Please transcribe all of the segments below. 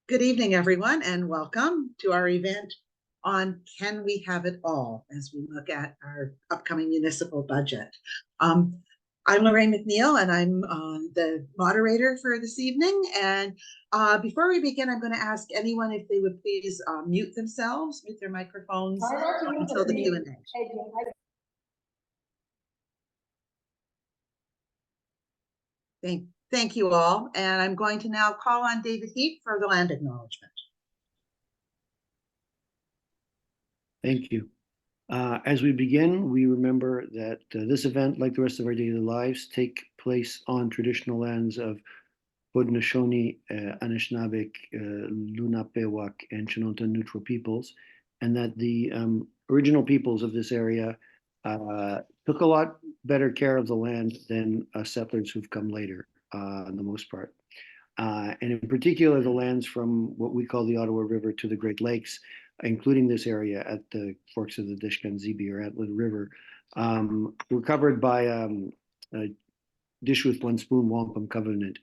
Good evening, everyone, and welcome to our event on Can We Have It All as we look at our upcoming municipal budget. I'm Lorraine McNeil, and I'm the moderator for this evening. And before we begin, I'm going to ask anyone if they would please mute themselves, mute their microphones until the Q&A. Thank you all. And I'm going to now call on David Heap for the land acknowledgement. Thank you. As we begin, we remember that this event, like the rest of our daily lives, take place on traditional lands of Haudenosaunee, Anishinaabeg, Lenape, and Chinota neutral peoples, and that the original peoples of this area took a lot better care of the land than settlers who've come later, on the most part. And in particular, the lands from what we call the Ottawa River to the Great Lakes, including this area at the forks of the Dishkan-Zibi or Atwood River, were covered by a Dish with One Spoon Wampum Covenant,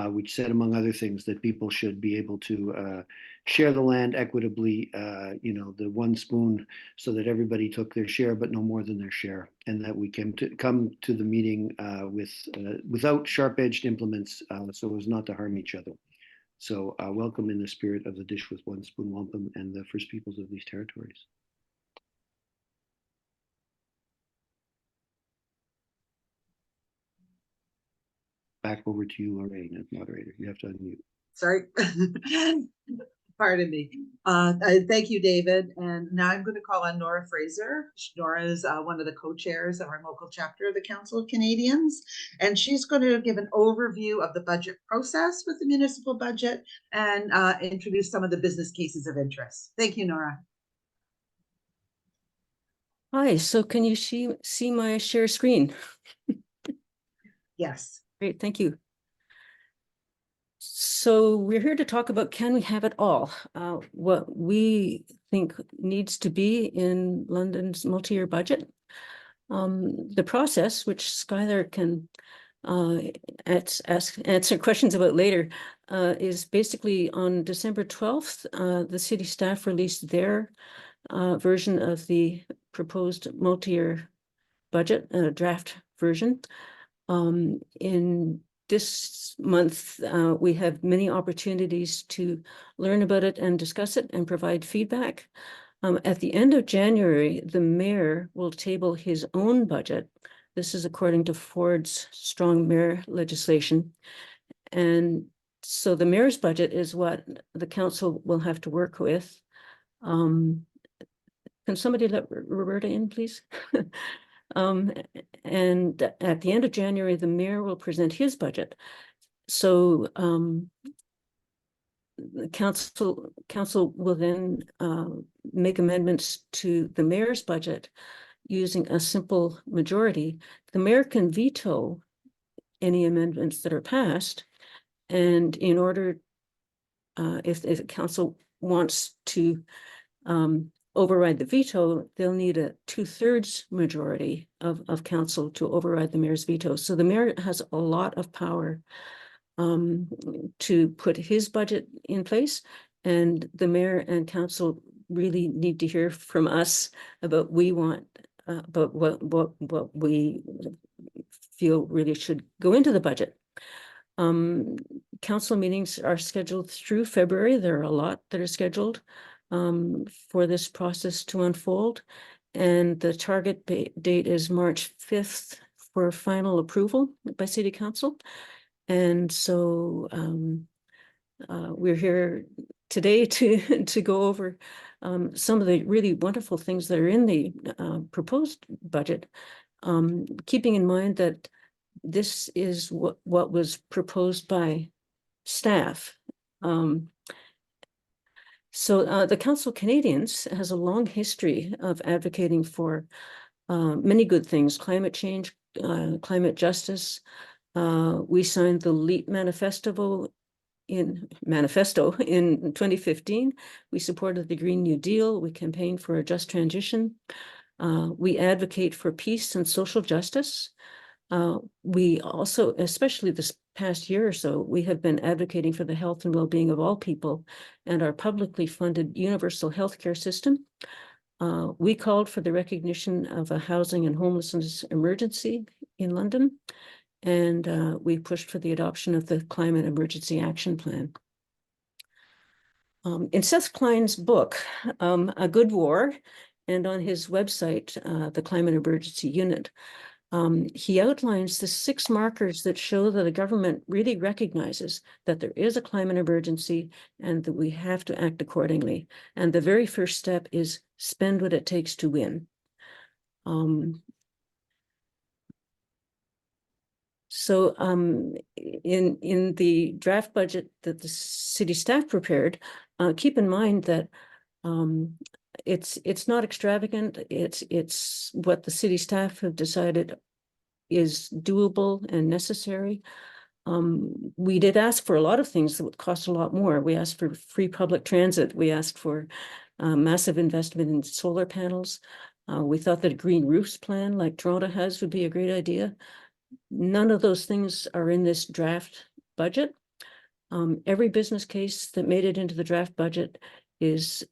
which said, among other things, that people should be able to share the land equitably, the one spoon, so that everybody took their share, but no more than their share, and that we come to the meeting without sharp-edged implements, so as not to harm each other. So welcome in the spirit of the Dish with One Spoon Wampum and the First Peoples of these territories. Back over to you, Lorraine, as moderator. You have to unmute. Sorry. Pardon me. Thank you, David. And now I'm going to call on Nora Fraser. Nora is one of the co-chairs of our local chapter of the Council of Canadians. And she's going to give an overview of the budget process with the municipal budget and introduce some of the business cases of interest. Thank you, Nora. Hi, so can you see my share screen? Yes. Great, thank you. So we're here to talk about Can We Have It All? What we think needs to be in London's multi-year budget. The process, which Skylar can answer questions about later, is basically on December 12th, the city staff released their version of the proposed multi-year budget, draft version. In this month, we have many opportunities to learn about it and discuss it and provide feedback. At the end of January, the mayor will table his own budget. This is according to Ford's strong mayor legislation. And so the mayor's budget is what the council will have to work with. Can somebody let Roberta in, please? And at the end of January, the mayor will present his budget. So the council will then make amendments to the mayor's budget using a simple majority. The mayor can veto any amendments that are passed. And in order, if the council wants to override the veto, they'll need a 2/3 majority of council to override the mayor's veto. So the mayor has a lot of power to put his budget in place, and the mayor and council really need to hear from us about about what we feel really should go into the budget. Council meetings are scheduled through February. There are a lot that are scheduled for this process to unfold. And the target date is March 5th for final approval by City Council. And so we're here today to go over some of the really wonderful things that are in the proposed budget, keeping in mind that this is what was proposed by staff. So the Council of Canadians has a long history of advocating for many good things: climate change, climate justice. We signed the LEAP manifesto in 2015. We supported the Green New Deal. We campaigned for a just transition. We advocate for peace and social justice. We also, especially this past year or so, we have been advocating for the health and well-being of all people and our publicly funded universal healthcare system. We called for the recognition of a housing and homelessness emergency in London, and we pushed for the adoption of the Climate Emergency Action Plan. In Seth Klein's book, A Good War, and on his website, the Climate Emergency Unit, he outlines the 6 markers that show that the government really recognizes that there is a climate emergency and that we have to act accordingly. And the very first step is spend what it takes to win. So in the draft budget that the city staff prepared, keep in mind that it's not extravagant. It's what the city staff have decided is doable and necessary. We did ask for a lot of things that would cost a lot more. We asked for free public transit. We asked for massive investment in solar panels. We thought that a green roofs plan like Toronto has would be a great idea. None of those things are in this draft budget. Every business case that made it into the draft budget is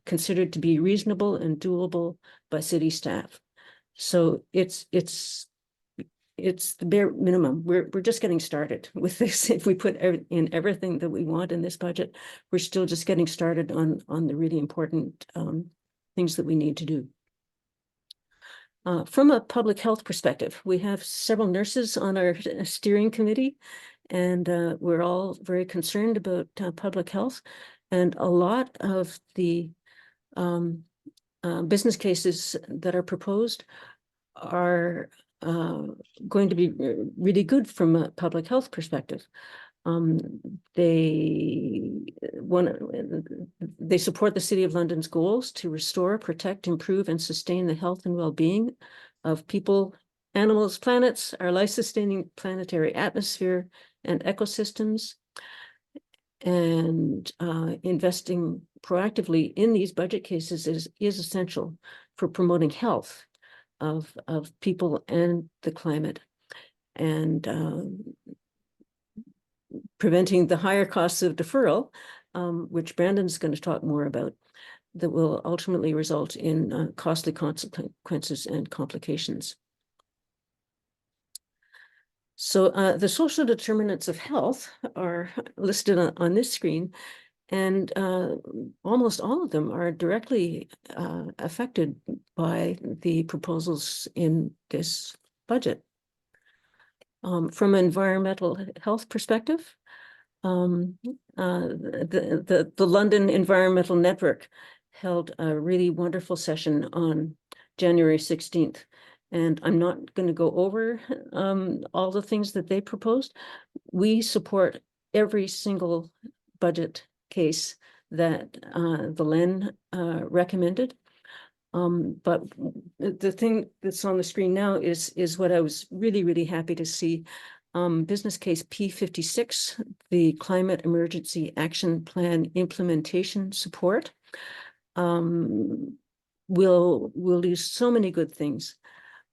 considered to be reasonable and doable by city staff. So it's the bare minimum. We're just getting started with this. If we put in everything that we want in this budget, we're still just getting started on the really important things that we need to do. From a public health perspective, we have several nurses on our steering committee, and we're all very concerned about public health. And a lot of the business cases that are proposed are going to be really good from a public health perspective. They support the City of London's goals to restore, protect, improve, and sustain the health and well-being of people, animals, planets, our life-sustaining planetary atmosphere and ecosystems. And investing proactively in these budget cases is essential for promoting health of people and the climate, and preventing the higher costs of deferral, which Brendon's going to talk more about, that will ultimately result in costly consequences and complications. So the social determinants of health are listed on this screen, and almost all of them are directly affected by the proposals in this budget. From an environmental health perspective, the London Environmental Network held a really wonderful session on January 16th. And I'm not going to go over all the things that they proposed. We support every single budget case that the LEN recommended. But the thing that's on the screen now is what I was really, really happy to see. Business case P56, the Climate Emergency Action Plan implementation support, will do so many good things.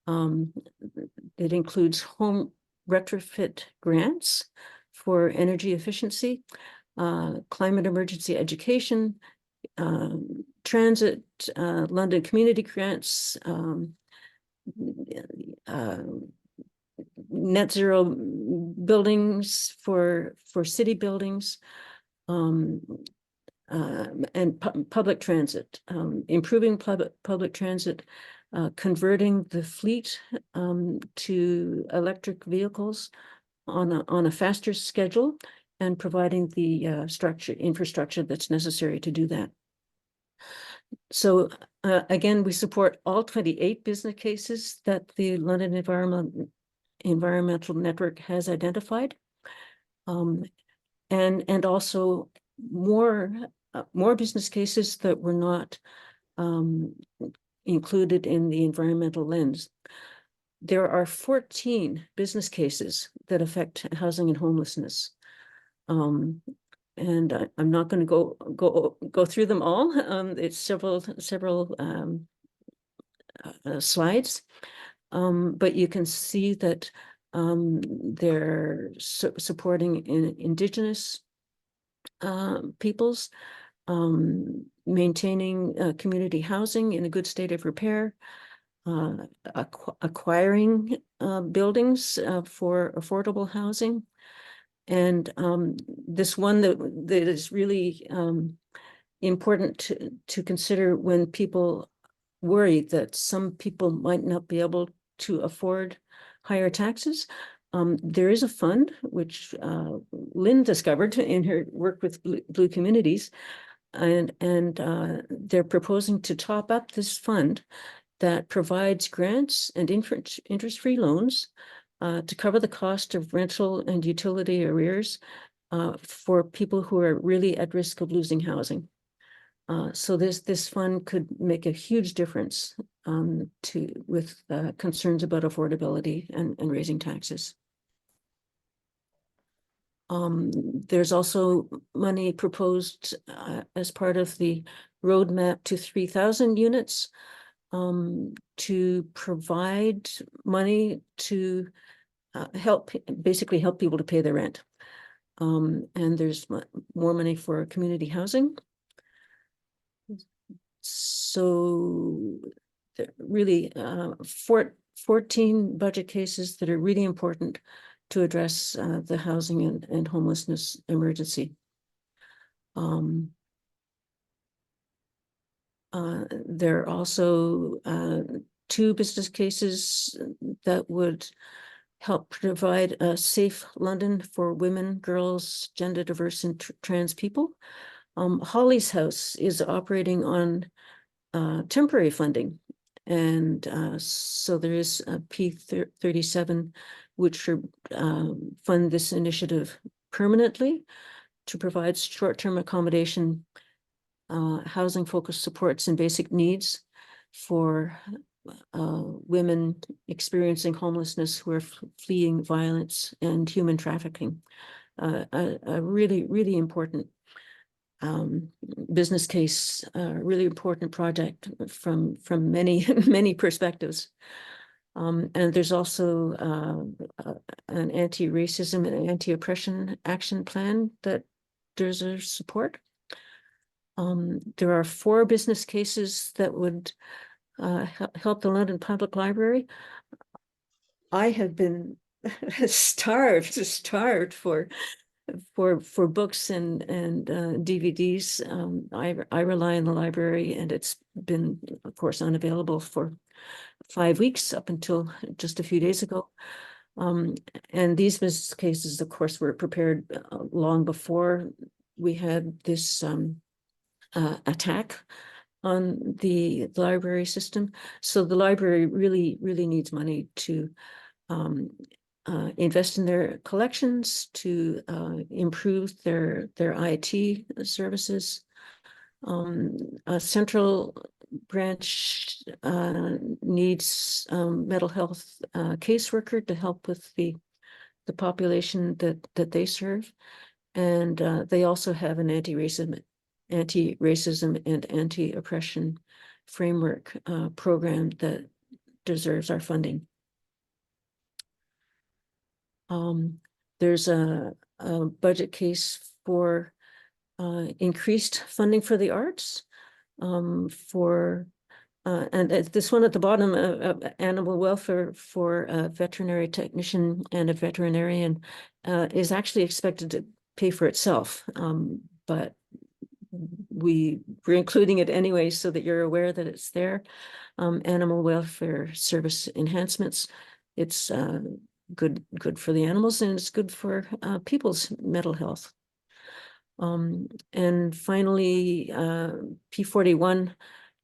It includes home retrofit grants for energy efficiency, climate emergency education, transit, London community grants, net zero buildings for city buildings, and public transit, improving public transit, converting the fleet to electric vehicles on a faster schedule, and providing the infrastructure that's necessary to do that. So again, we support all 28 business cases that the London Environmental Network has identified, and also more business cases that were not included in the environmental lens. There are 14 business cases that affect housing and homelessness. And I'm not going to go through them all. It's several slides, But you can see that they're supporting Indigenous peoples, maintaining community housing in a good state of repair, acquiring buildings for affordable housing. And this one that is really important to consider when people worry that some people might not be able to afford higher taxes. There is a fund which Lynn discovered in her work with Blue Communities, and they're proposing to top up this fund that provides grants and interest-free loans to cover the cost of rental and utility arrears for people who are really at risk of losing housing. So this fund could make a huge difference with concerns about affordability and raising taxes. There's also money proposed as part of the roadmap to 3,000 units to provide money to basically help people to pay their rent. And there's more money for community housing. So really 14 budget cases that are really important to address the housing and homelessness emergency. There are also 2 business cases that would help provide a safe London for women, girls, gender diverse, and trans people. Holly's House is operating on temporary funding, and so there is a P37 which should fund this initiative permanently to provide short-term accommodation, housing-focused supports and basic needs for women experiencing homelessness who are fleeing violence and human trafficking. A really, really important business case, really important project from many, many perspectives. And there's also an anti-racism and anti-oppression action plan that deserves support. There are 4 business cases that would help the London Public Library. I have been starved for books and DVDs. I rely on the library, and it's been, of course, unavailable for 5 weeks up until just a few days ago. And these business cases, of course, were prepared long before we had this attack on the library system. So the library really, really needs money to invest in their collections, to improve their IT services. A central branch needs mental health caseworker to help with the population that they serve, and they also have an anti-racism and anti-oppression framework program that deserves our funding. There's a budget case for increased funding for the arts, and this one at the bottom, animal welfare for a veterinary technician and a veterinarian is actually expected to pay for itself, but we're including it anyway so that you're aware that it's there. Animal welfare service enhancements. It's good for the animals, and it's good for people's mental health. And finally, P41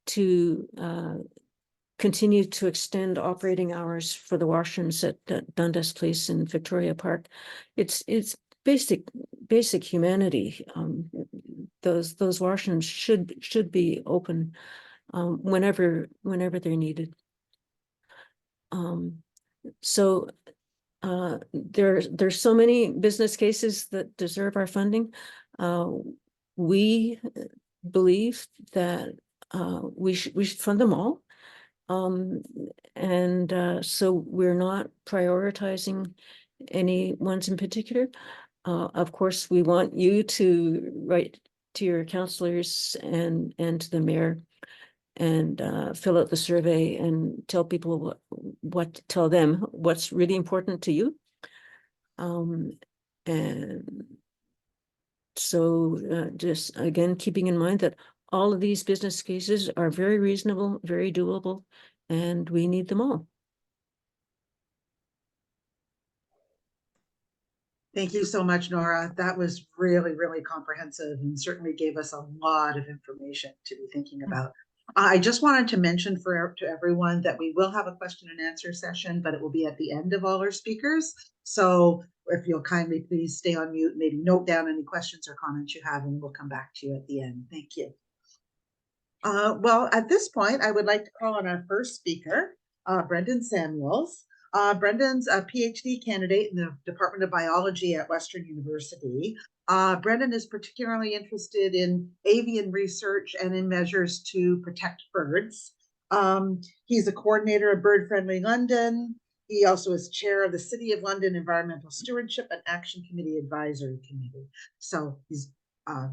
to continue to extend operating hours for the washrooms at Dundas Place and Victoria Park. It's basic humanity. Those washrooms should be open whenever they're needed. So there's so many business cases that deserve our funding. We believe that we should fund them all. So we're not prioritizing any ones in particular. Of course, we want you to write to your councillors and to the mayor and fill out the survey and tell people tell them what's really important to you. And so just again, keeping in mind that all of these business cases are very reasonable, very doable, and we need them all. Thank you so much, Nora. That was really, really comprehensive and certainly gave us a lot of information to be thinking about. I just wanted to mention to everyone that we will have a question and answer session, but it will be at the end of all our speakers. So if you'll kindly please stay on mute, maybe note down any questions or comments you have, and we'll come back to you at the end. Thank you. Well, at this point, I would like to call on our first speaker, Brendon Samuels. Brendon's a PhD candidate in the Department of Biology at Western University. Brendon is particularly interested in avian research and in measures to protect birds. He's a coordinator of Bird Friendly London. He also is chair of the City of London Environmental Stewardship and Action Committee Advisory Committee. So he's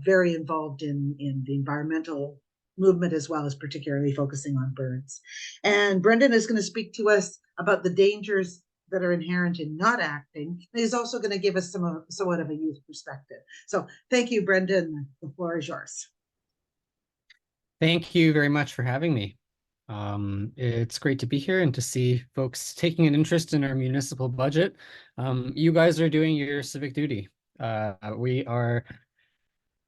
very involved in the environmental movement, as well as particularly focusing on birds. And Brendon is going to speak to us about the dangers that are inherent in not acting. And he's also going to give us somewhat of a youth perspective. So thank you, Brendon. The floor is yours. Thank you very much for having me. It's great to be here and to see folks taking an interest in our municipal budget. You guys are doing your civic duty. We are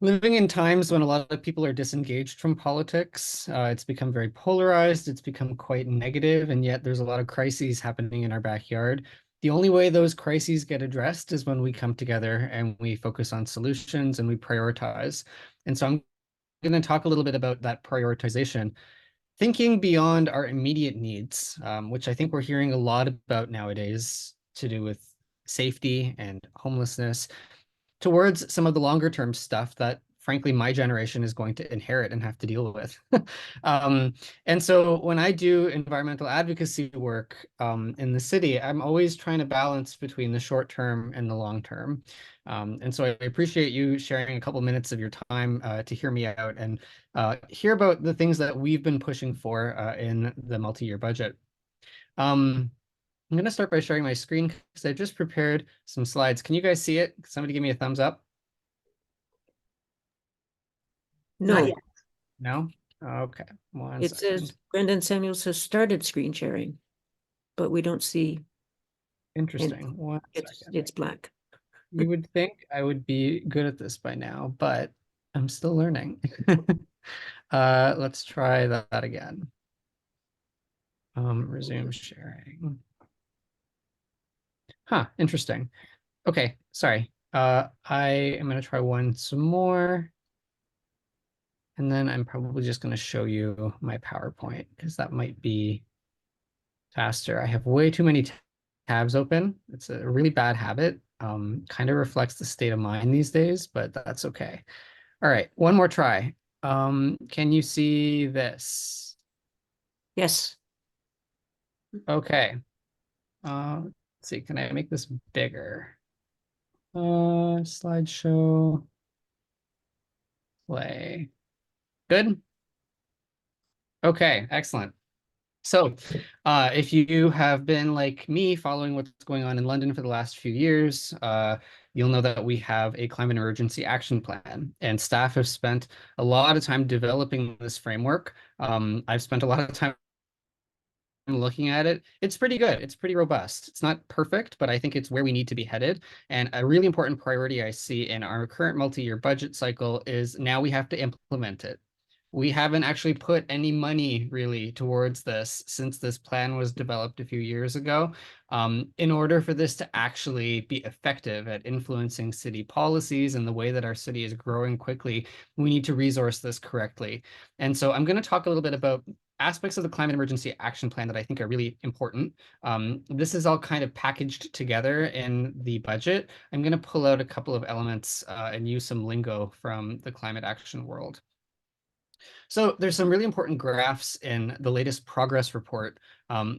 living in times when a lot of people are disengaged from politics. It's become very polarized. It's become quite negative, and yet there's a lot of crises happening in our backyard. The only way those crises get addressed is when we come together and we focus on solutions and we prioritize. And so I'm going to talk a little bit about that prioritization. Thinking beyond our immediate needs, which I think we're hearing a lot about nowadays to do with safety and homelessness, towards some of the longer term stuff that frankly my generation is going to inherit and have to deal with. And so when I do environmental advocacy work in the city, I'm always trying to balance between the short term and the long term. And so I appreciate you sharing a couple minutes of your time to hear me out and hear about the things that we've been pushing for in the multi-year budget. I'm going to start by sharing my screen because I just prepared some slides. Can you guys see it? Somebody give me a thumbs up. No, No? Okay. it says Brendon Samuels has started screen sharing, but we don't see. Interesting. It's black. You would think I would be good at this by now, but I'm still learning. Let's try that again. Resume sharing. Huh, interesting. Okay, sorry. I am going to try one some more. And then I'm probably just going to show you my PowerPoint because that might be faster. I have way too many tabs open. It's a really bad habit. Kind of reflects the state of mind these days, but that's okay. All right, one more try. Can you see this? Yes. Okay. Let's see, can I make this bigger? Slideshow. Play. Good. Okay, excellent. So if you have been like me following what's going on in London for the last few years, you'll know that we have a climate emergency action plan, and staff have spent a lot of time developing this framework. I've spent a lot of time looking at it. It's pretty good. It's pretty robust. It's not perfect, but I think it's where we need to be headed. And a really important priority I see in our current multi-year budget cycle is now we have to implement it. We haven't actually put any money really towards this since this plan was developed a few years ago. In order for this to actually be effective at influencing city policies and the way that our city is growing quickly, we need to resource this correctly. And so I'm going to talk a little bit about aspects of the climate emergency action plan that I think are really important. This is all kind of packaged together in the budget. I'm going to pull out a couple of elements and use some lingo from the climate action world. So there's some really important graphs in the latest progress report,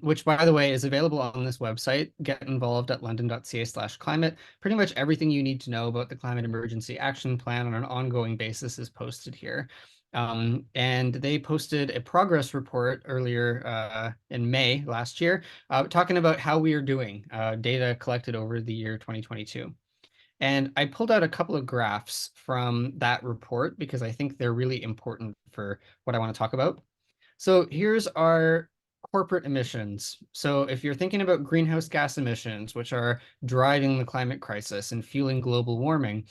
which, by the way, is available on this website, getinvolved@london.ca/climate. Pretty much everything you need to know about the Climate Emergency Action Plan on an ongoing basis is posted here. And they posted a progress report earlier in May last year, talking about how we are doing, data collected over the year 2022. And I pulled out a couple of graphs from that report because I think they're really important for what I want to talk about. So here's our corporate emissions. So if you're thinking about greenhouse gas emissions, which are driving the climate crisis and fueling global warming,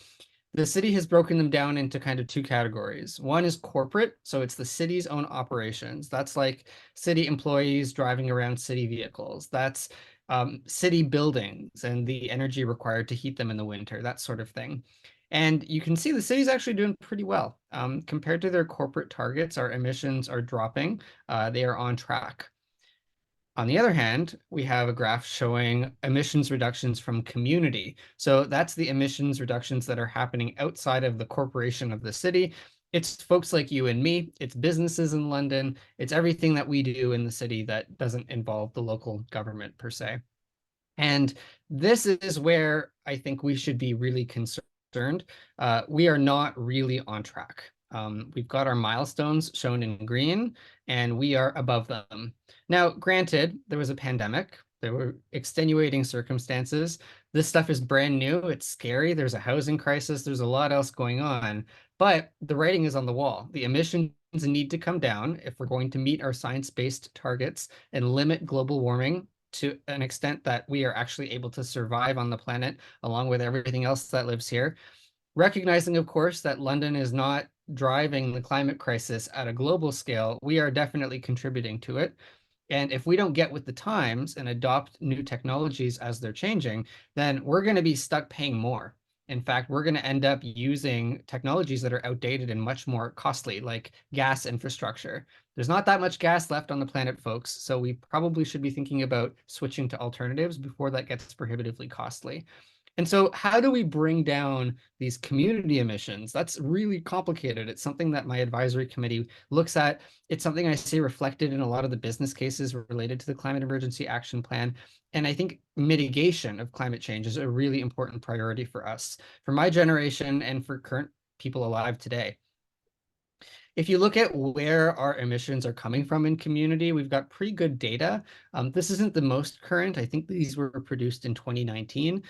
the city has broken them down into kind of two categories. One is corporate, so it's the city's own operations. That's like city employees driving around city vehicles. That's city buildings and the energy required to heat them in the winter, that sort of thing. And you can see the city's actually doing pretty well. Compared to their corporate targets, our emissions are dropping. They are on track. On the other hand, we have a graph showing emissions reductions from community. So that's the emissions reductions that are happening outside of the corporation of the city. It's folks like you and me, it's businesses in London, it's everything that we do in the city that doesn't involve the local government per se. And this is where I think we should be really concerned. We are not really on track. We've got our milestones shown in green, and we are above them. Now, granted, there was a pandemic. There were extenuating circumstances. This stuff is brand new. It's scary. There's a housing crisis. There's a lot else going on. But the writing is on the wall. The emissions need to come down if we're going to meet our science-based targets and limit global warming to an extent that we are actually able to survive on the planet along with everything else that lives here. Recognizing, of course, that London is not driving the climate crisis at a global scale, we are definitely contributing to it. And if we don't get with the times and adopt new technologies as they're changing, then we're going to be stuck paying more. In fact, we're going to end up using technologies that are outdated and much more costly, like gas infrastructure. There's not that much gas left on the planet, folks, so we probably should be thinking about switching to alternatives before that gets prohibitively costly. And so how do we bring down these community emissions? That's really complicated. It's something that my advisory committee looks at. It's something I see reflected in a lot of the business cases related to the Climate Emergency Action Plan. And I think mitigation of climate change is a really important priority for us, for my generation and for current people alive today. If you look at where our emissions are coming from in community, we've got pretty good data. This isn't the most current. I think these were produced in 2019,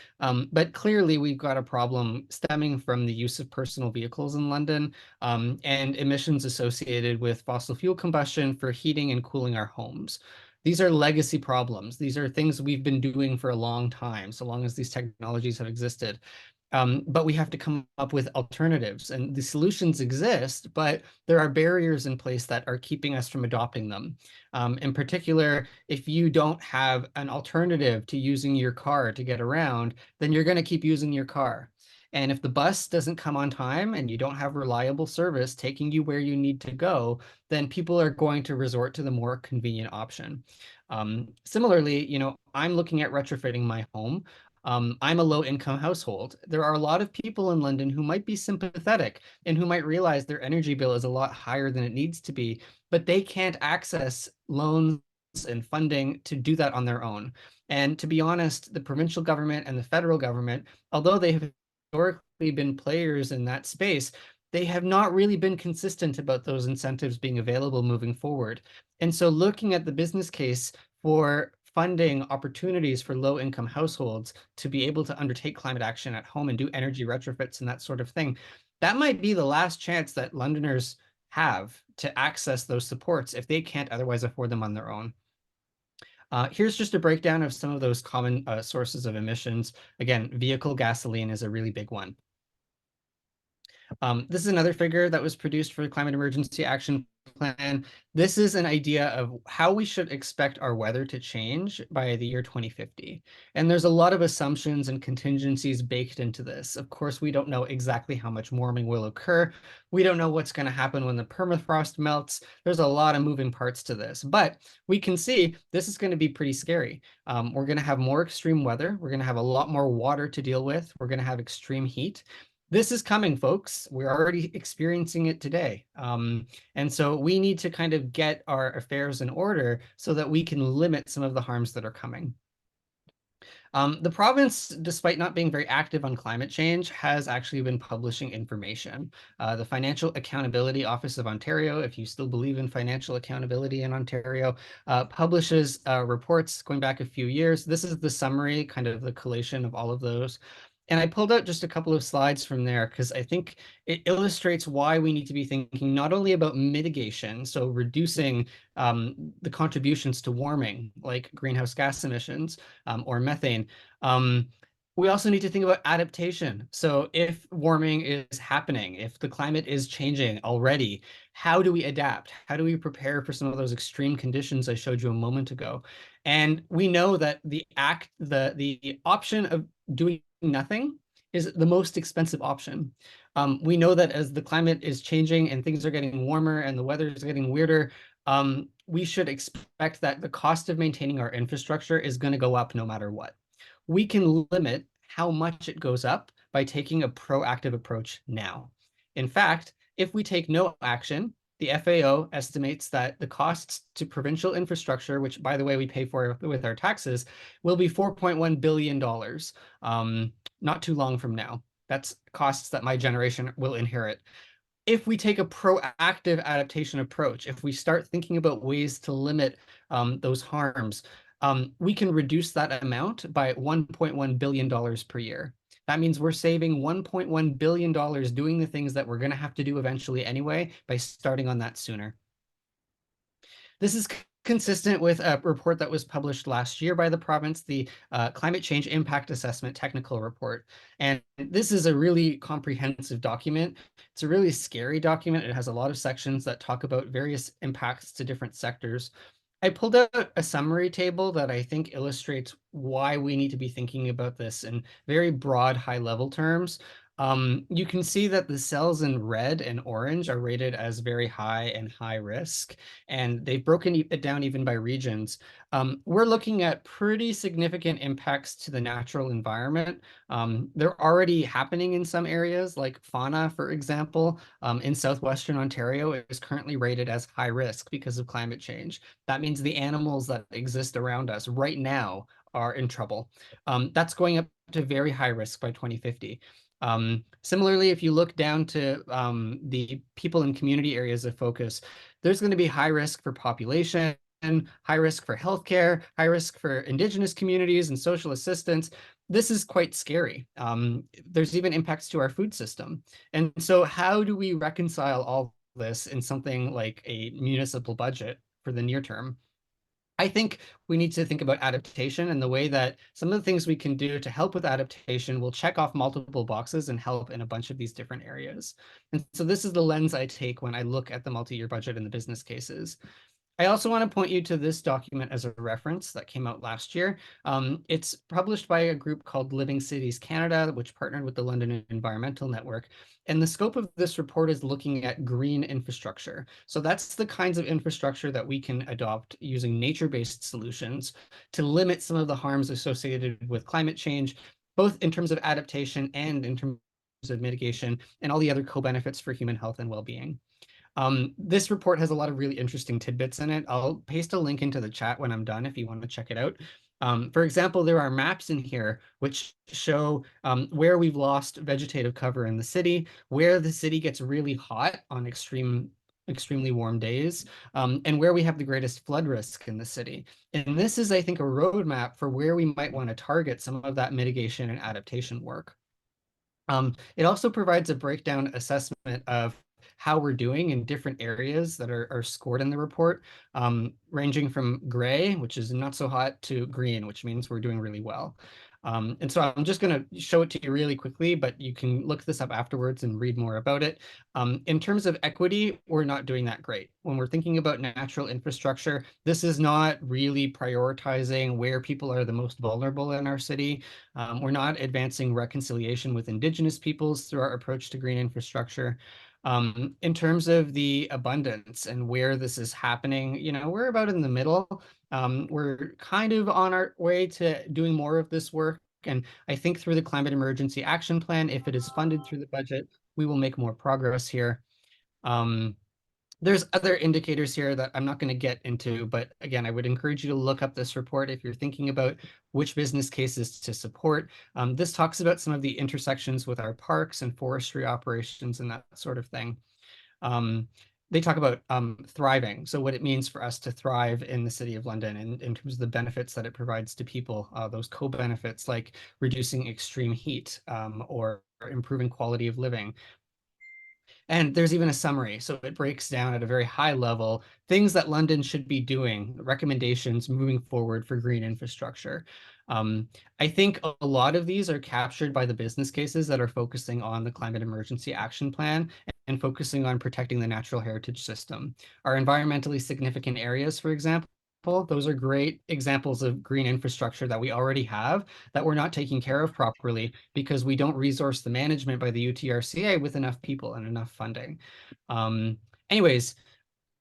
but clearly we've got a problem stemming from the use of personal vehicles in London and emissions associated with fossil fuel combustion for heating and cooling our homes. These are legacy problems. These are things we've been doing for a long time, so long as these technologies have existed. But we have to come up with alternatives, and the solutions exist, but there are barriers in place that are keeping us from adopting them. In particular, if you don't have an alternative to using your car to get around, then you're going to keep using your car. And if the bus doesn't come on time and you don't have reliable service taking you where you need to go, then people are going to resort to the more convenient option. Similarly, I'm looking at retrofitting my home. I'm a low-income household. There are a lot of people in London who might be sympathetic and who might realize their energy bill is a lot higher than it needs to be, but they can't access loans and funding to do that on their own. And to be honest, the provincial government and the federal government, although they have historically been players in that space, they have not really been consistent about those incentives being available moving forward. And so looking at the business case for funding opportunities for low-income households to be able to undertake climate action at home and do energy retrofits and that sort of thing, that might be the last chance that Londoners have to access those supports if they can't otherwise afford them on their own. Here's just a breakdown of some of those common sources of emissions. Again, vehicle gasoline is a really big one. This is another figure that was produced for the Climate Emergency Action Plan. This is an idea of how we should expect our weather to change by the year 2050. And there's a lot of assumptions and contingencies baked into this. Of course, we don't know exactly how much warming will occur. We don't know what's going to happen when the permafrost melts. There's a lot of moving parts to this, but we can see this is going to be pretty scary. We're going to have more extreme weather. We're going to have a lot more water to deal with. We're going to have extreme heat. This is coming, folks. We're already experiencing it today. And so we need to kind of get our affairs in order so that we can limit some of the harms that are coming. The province, despite not being very active on climate change, has actually been publishing information. The Financial Accountability Office of Ontario, if you still believe in financial accountability in Ontario, publishes reports going back a few years. This is the summary, kind of the collation of all of those. And I pulled out just a couple of slides from there because I think it illustrates why we need to be thinking not only about mitigation, so reducing the contributions to warming, like greenhouse gas emissions or methane. We also need to think about adaptation. So if warming is happening, if the climate is changing already, how do we adapt? How do we prepare for some of those extreme conditions I showed you a moment ago? And we know that the option of doing nothing is the most expensive option. We know that as the climate is changing and things are getting warmer and the weather is getting weirder, we should expect that the cost of maintaining our infrastructure is going to go up no matter what. We can limit how much it goes up by taking a proactive approach now. In fact, if we take no action, the FAO estimates that the costs to provincial infrastructure, which by the way we pay for with our taxes, will be $4.1 billion not too long from now. That's costs that my generation will inherit. If we take a proactive adaptation approach, if we start thinking about ways to limit those harms, we can reduce that amount by $1.1 billion per year. That means we're saving $1.1 billion doing the things that we're going to have to do eventually anyway by starting on that sooner. This is consistent with a report that was published last year by the province, the Climate Change Impact Assessment Technical Report. And this is a really comprehensive document. It's a really scary document. It has a lot of sections that talk about various impacts to different sectors. I pulled out a summary table that I think illustrates why we need to be thinking about this in very broad, high-level terms. You can see that the cells in red and orange are rated as very high and high risk, and they've broken it down even by regions. We're looking at pretty significant impacts to the natural environment. They're already happening in some areas, like fauna, for example, in southwestern Ontario is currently rated as high risk because of climate change. That means the animals that exist around us right now are in trouble. That's going up to very high risk by 2050. Similarly, if you look down to the people in community areas of focus, there's going to be high risk for population, high risk for healthcare, high risk for Indigenous communities and social assistance. This is quite scary. There's even impacts to our food system. And so how do we reconcile all this in something like a municipal budget for the near term? I think we need to think about adaptation, and the way that some of the things we can do to help with adaptation will check off multiple boxes and help in a bunch of these different areas. And so this is the lens I take when I look at the multi-year budget and the business cases. I also want to point you to this document as a reference that came out last year. It's published by a group called Living Cities Canada, which partnered with the London Environmental Network. And the scope of this report is looking at green infrastructure. So that's the kinds of infrastructure that we can adopt using nature-based solutions to limit some of the harms associated with climate change, both in terms of adaptation and in terms of mitigation and all the other co-benefits for human health and well-being. This report has a lot of really interesting tidbits in it. I'll paste a link into the chat when I'm done if you want to check it out. For example, there are maps in here which show where we've lost vegetative cover in the city, where the city gets really hot on extremely warm days, and where we have the greatest flood risk in the city. And this is, I think, a roadmap for where we might want to target some of that mitigation and adaptation work. It also provides a breakdown assessment of how we're doing in different areas that are scored in the report, ranging from gray, which is not so hot, to green, which means we're doing really well. And so I'm just going to show it to you really quickly, but you can look this up afterwards and read more about it. In terms of equity, we're not doing that great. When we're thinking about natural infrastructure, this is not really prioritizing where people are the most vulnerable in our city. We're not advancing reconciliation with Indigenous peoples through our approach to green infrastructure. In terms of the abundance and where this is happening, you know, we're about in the middle. We're kind of on our way to doing more of this work And I think through the Climate Emergency Action Plan, if it is funded through the budget, we will make more progress here. There's other indicators here that I'm not going to get into, but again, I would encourage you to look up this report if you're thinking about which business cases to support. This talks about some of the intersections with our parks and forestry operations and that sort of thing. They talk about thriving, so what it means for us to thrive in the City of London in terms of the benefits that it provides to people, those co-benefits like reducing extreme heat or improving quality of living. And there's even a summary, so it breaks down at a very high level things that London should be doing, recommendations moving forward for green infrastructure. I think a lot of these are captured by the business cases that are focusing on the Climate Emergency Action Plan and focusing on protecting the natural heritage system. Our environmentally significant areas, for example, those are great examples of green infrastructure that we already have that we're not taking care of properly because we don't resource the management by the UTRCA with enough people and enough funding. Anyways,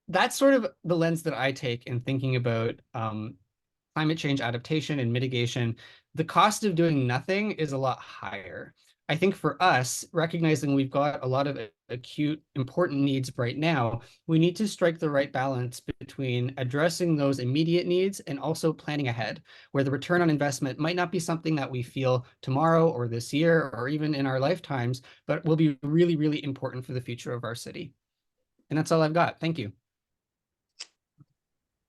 that's sort of the lens that I take in thinking about climate change adaptation and mitigation. The cost of doing nothing is a lot higher. I think for us, recognizing we've got a lot of acute, important needs right now, we need to strike the right balance between addressing those immediate needs and also planning ahead, where the return on investment might not be something that we feel tomorrow or this year or even in our lifetimes, but will be really, really important for the future of our city. And that's all I've got. Thank you.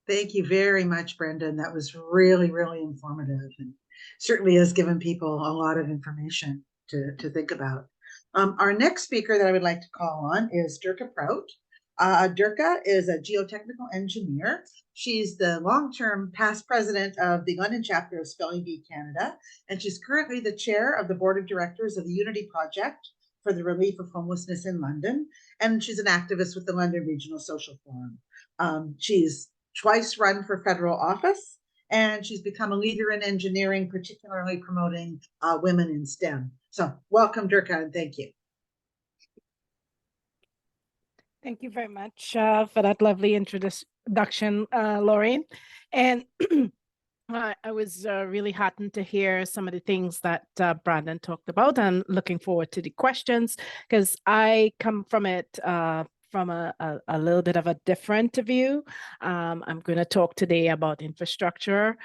Thank you very much, Brendon. That was really, really informative and certainly has given people a lot of information to think about. Our next speaker that I would like to call on is Dirka Prout. Dirka is a geotechnical engineer. She's the long-term past president of the London chapter of Spelling Bee Canada, and she's currently the chair of the board of directors of the Unity Project for the Relief of Homelessness in London, and she's an activist with the London Regional Social Forum. She's twice run for federal office, and she's become a leader in engineering, particularly promoting women in STEM. So welcome, Dirka, and thank you. Thank you very much for that lovely introduction, Lorraine. And I was really heartened to hear some of the things that Brandon talked about, and looking forward to the questions, because I come from it from a little bit of a different view. I'm going to talk today about infrastructure.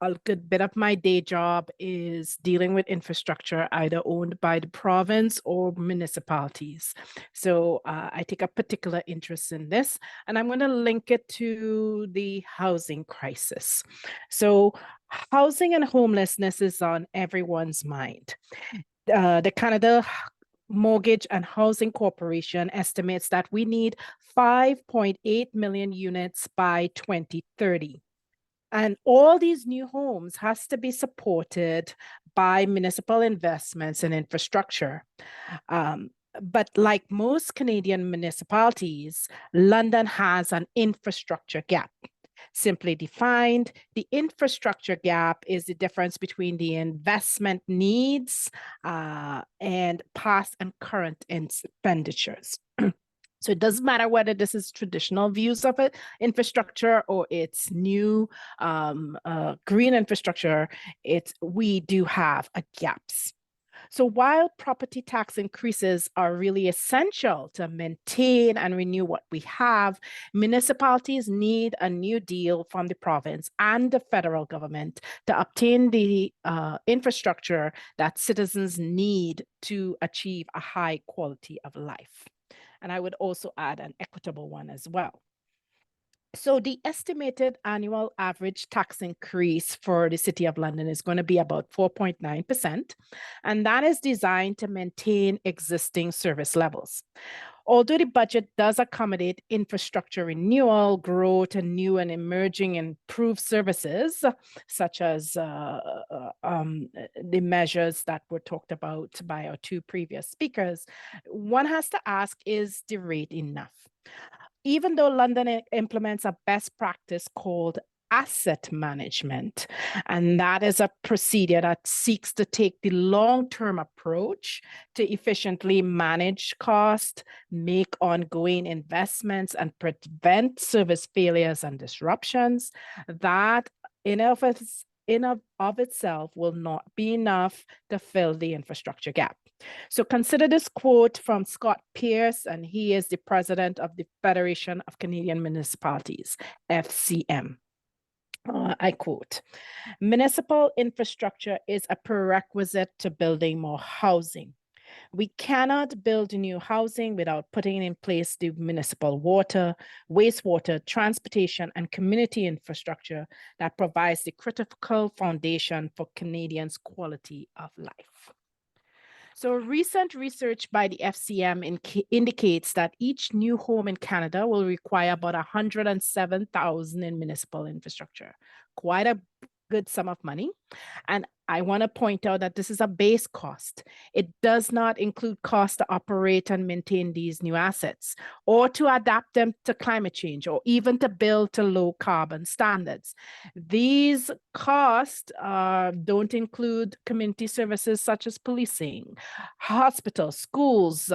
A good bit of my day job is dealing with infrastructure either owned by the province or municipalities. So I take a particular interest in this, and I'm going to link it to the housing crisis. So housing and homelessness is on everyone's mind. The Canada Mortgage and Housing Corporation estimates that we need 5.8 million units by 2030. And all these new homes has to be supported by municipal investments in infrastructure. But like most Canadian municipalities, London has an infrastructure gap. Simply defined, the infrastructure gap is the difference between the investment needs and past and current expenditures. So it doesn't matter whether this is traditional views of it, infrastructure, or it's new green infrastructure, we do have gaps. So while property tax increases are really essential to maintain and renew what we have, municipalities need a new deal from the province and the federal government to obtain the infrastructure that citizens need to achieve a high quality of life. And I would also add an equitable one as well. So the estimated annual average tax increase for the City of London is going to be about 4.9%, and that is designed to maintain existing service levels. Although the budget does accommodate infrastructure renewal, growth, and new and emerging improved services, such as the measures that were talked about by our two previous speakers, one has to ask, is the rate enough? Even though London implements a best practice called asset management, and that is a procedure that seeks to take the long-term approach to efficiently manage cost, make ongoing investments, and prevent service failures and disruptions, that in of itself will not be enough to fill the infrastructure gap. So consider this quote from Scott Pierce, and he is the president of the Federation of Canadian Municipalities, FCM. I quote, "Municipal infrastructure is a prerequisite to building more housing. We cannot build new housing without putting in place the municipal water, wastewater, transportation, and community infrastructure that provides the critical foundation for Canadians' quality of life." So recent research by the FCM indicates that each new home in Canada will require about $107,000 in municipal infrastructure. Quite a good sum of money. And I want to point out that this is a base cost. It does not include cost to operate and maintain these new assets, or to adapt them to climate change, or even to build to low carbon standards. These costs don't include community services such as policing, hospitals, schools,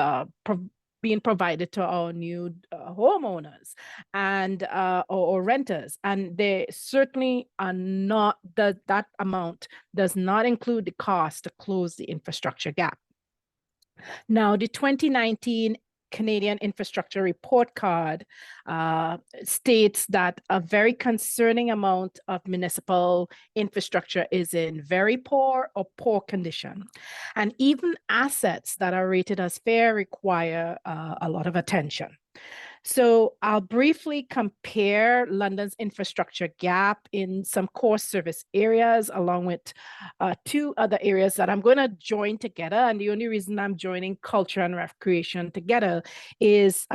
being provided to our new homeowners and or renters, and they certainly are not, that amount does not include the cost to close the infrastructure gap. Now, the 2019 Canadian Infrastructure Report Card states that a very concerning amount of municipal infrastructure is in very poor or poor condition. And even assets that are rated as fair require a lot of attention. So I'll briefly compare London's infrastructure gap in some core service areas, along with two other areas that I'm going to join together. And the only reason I'm joining culture and recreation together is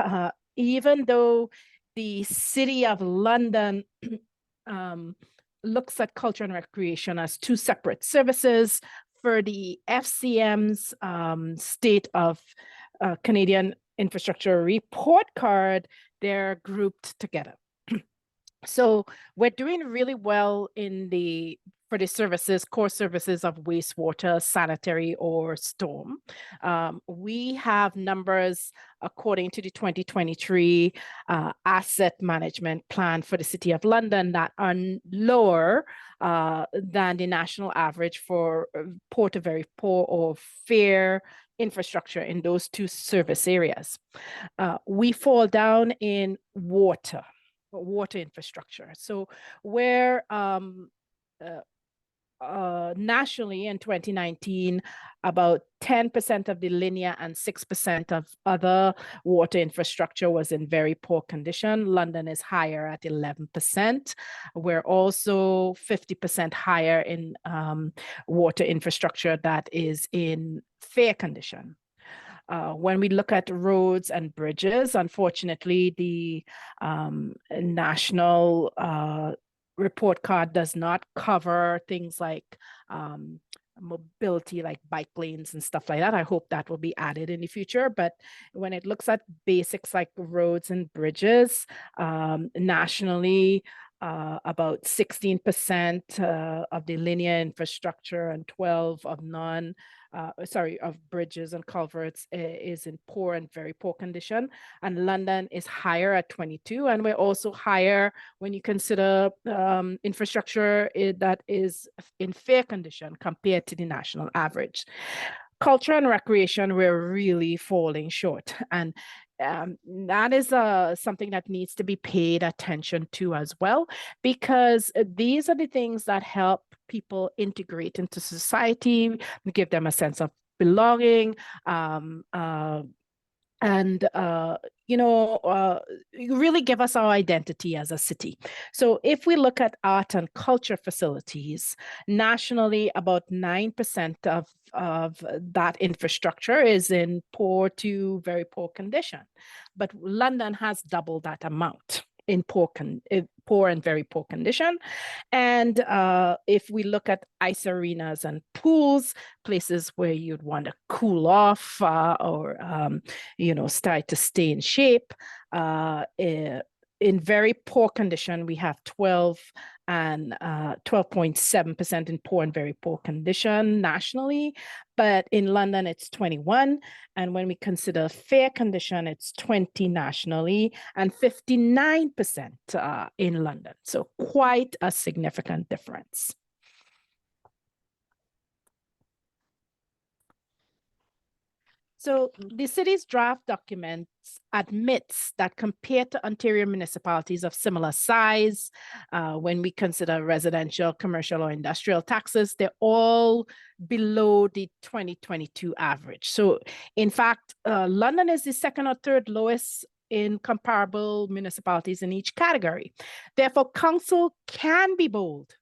even though the City of London looks at culture and recreation as two separate services, for the FCM's State of Canadian Infrastructure Report Card, they're grouped together. So we're doing really well for the services, core services of wastewater, sanitary, or storm. We have numbers according to the 2023 asset management plan for the City of London that are lower than the national average for poor to very poor or fair infrastructure in those two service areas. We fall down in water infrastructure. So where nationally in 2019, about 10% of the linear and 6% of other water infrastructure was in very poor condition. London is higher at 11%. We're also 50% higher in water infrastructure that is in fair condition. When we look at roads and bridges, unfortunately, the national report card does not cover things like mobility, like bike lanes and stuff like that. I hope that will be added in the future. But when it looks at basics like roads and bridges, nationally, about 16% of the linear infrastructure and 12 of of bridges and culverts is in poor and very poor condition. And London is higher at 22. And we're also higher when you consider infrastructure that is in fair condition compared to the national average. Culture and recreation, we're really falling short. And that is something that needs to be paid attention to as well, because these are the things that help people integrate into society, give them a sense of belonging, really give us our identity as a city. So if we look at art and culture facilities, nationally, about 9% of that infrastructure is in poor to very poor condition. But London has double that amount in poor and very poor condition. And if we look at ice arenas and pools, places where you'd want to cool off or start to stay in shape, in very poor condition, we have 12 and 12.7% in poor and very poor condition nationally. But in London, it's 21. And when we consider fair condition, it's 20 nationally and 59% in London. So quite a significant difference. So the city's draft documents admits that compared to Ontario municipalities of similar size, when we consider residential, commercial, or industrial taxes, they're all below the 2022 average. So in fact, London is the second or third lowest in comparable municipalities in each category. Therefore, council can be bold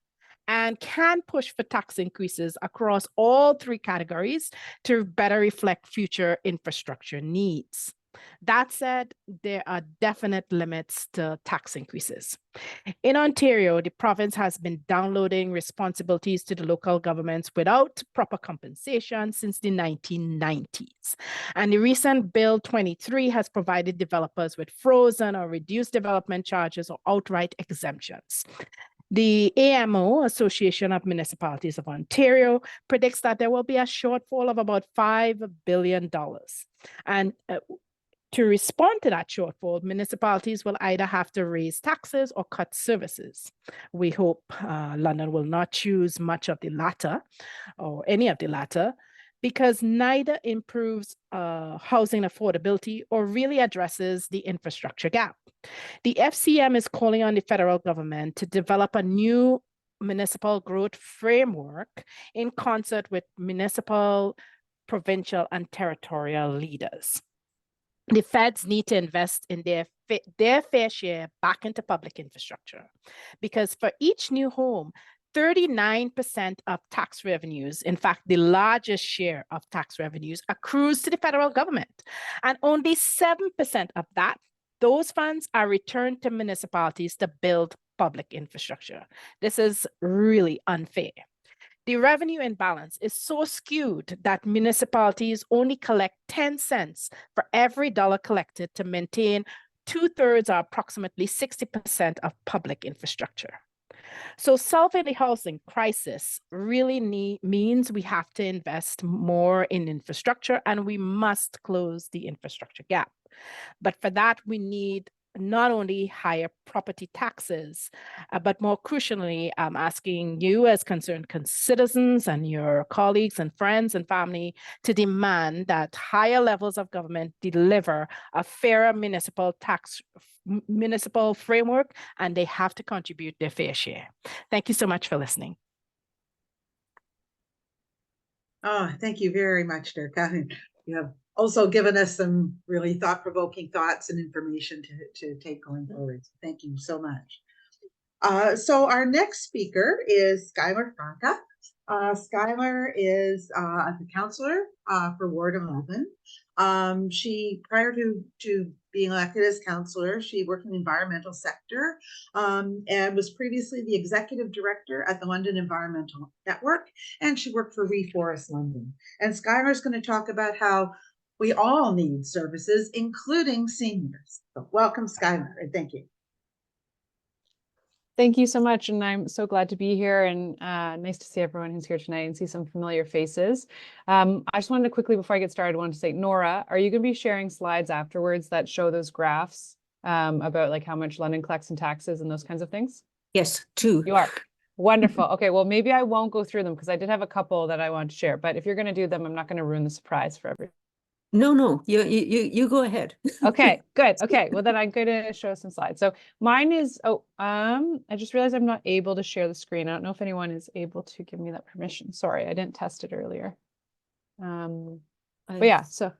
and can push for tax increases across all three categories to better reflect future infrastructure needs. That said, there are definite limits to tax increases. In Ontario, the province has been downloading responsibilities to the local governments without proper compensation since the 1990s. And the recent Bill 23 has provided developers with frozen or reduced development charges or outright exemptions. The AMO, Association of Municipalities of Ontario, predicts that there will be a shortfall of about $5 billion. And to respond to that shortfall, municipalities will either have to raise taxes or cut services. We hope London will not choose much of the latter or any of the latter, because neither improves housing affordability or really addresses the infrastructure gap. The FCM is calling on the federal government to develop a new municipal growth framework in concert with municipal, provincial, and territorial leaders. The feds need to invest in their fair share back into public infrastructure, because for each new home, 39% of tax revenues, in fact, the largest share of tax revenues, accrues to the federal government. And only 7% of those funds are returned to municipalities to build public infrastructure. This is really unfair. The revenue imbalance is so skewed that municipalities only collect 10 cents for every dollar collected to maintain 2/3 or approximately 60% of public infrastructure. So solving the housing crisis really means we have to invest more in infrastructure, and we must close the infrastructure gap. But for that, we need not only higher property taxes, but more crucially, I'm asking you as concerned citizens and your colleagues and friends and family to demand that higher levels of government deliver a fairer municipal framework, and they have to contribute their fair share. Thank you so much for listening. Oh, thank you very much, Dirka. You have also given us some really thought-provoking thoughts and information to take going forward. So thank you so much. So our next speaker is Skylar Franke. Skylar is the counselor for Ward 11. She, prior to being elected as counselor, she worked in the environmental sector and was previously the executive director at the London Environmental Network, and she worked for Reforest London. And Skylar is going to talk about how we all need services, including seniors. So welcome, Skylar, and thank you. Thank you so much, and I'm so glad to be here, and nice to see everyone who's here tonight and see some familiar faces. I just wanted to quickly, before I get started, I wanted to say, Nora, are you going to be sharing slides afterwards that show those graphs about like how much London collects in taxes and those kinds of things? Yes, 2. You are. Wonderful. Okay, well, maybe I won't go through them because I did have a couple that I want to share, but if you're going to do them, I'm not going to ruin the surprise for everyone. No, you go ahead. Okay, good. Okay, well then I'm going to show some slides. So mine is, I just realized I'm not able to share the screen. I don't know if anyone is able to give me that permission. Sorry, I didn't test it earlier. But yeah, so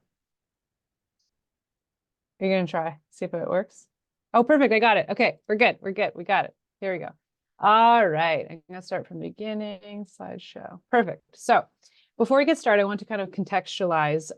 you're going to try, see if it works. Oh, perfect. I got it. Okay, we're good. We got it. Here we go. All right, I'm going to start from the beginning, slideshow. Perfect. So before we get started, I want to kind of contextualize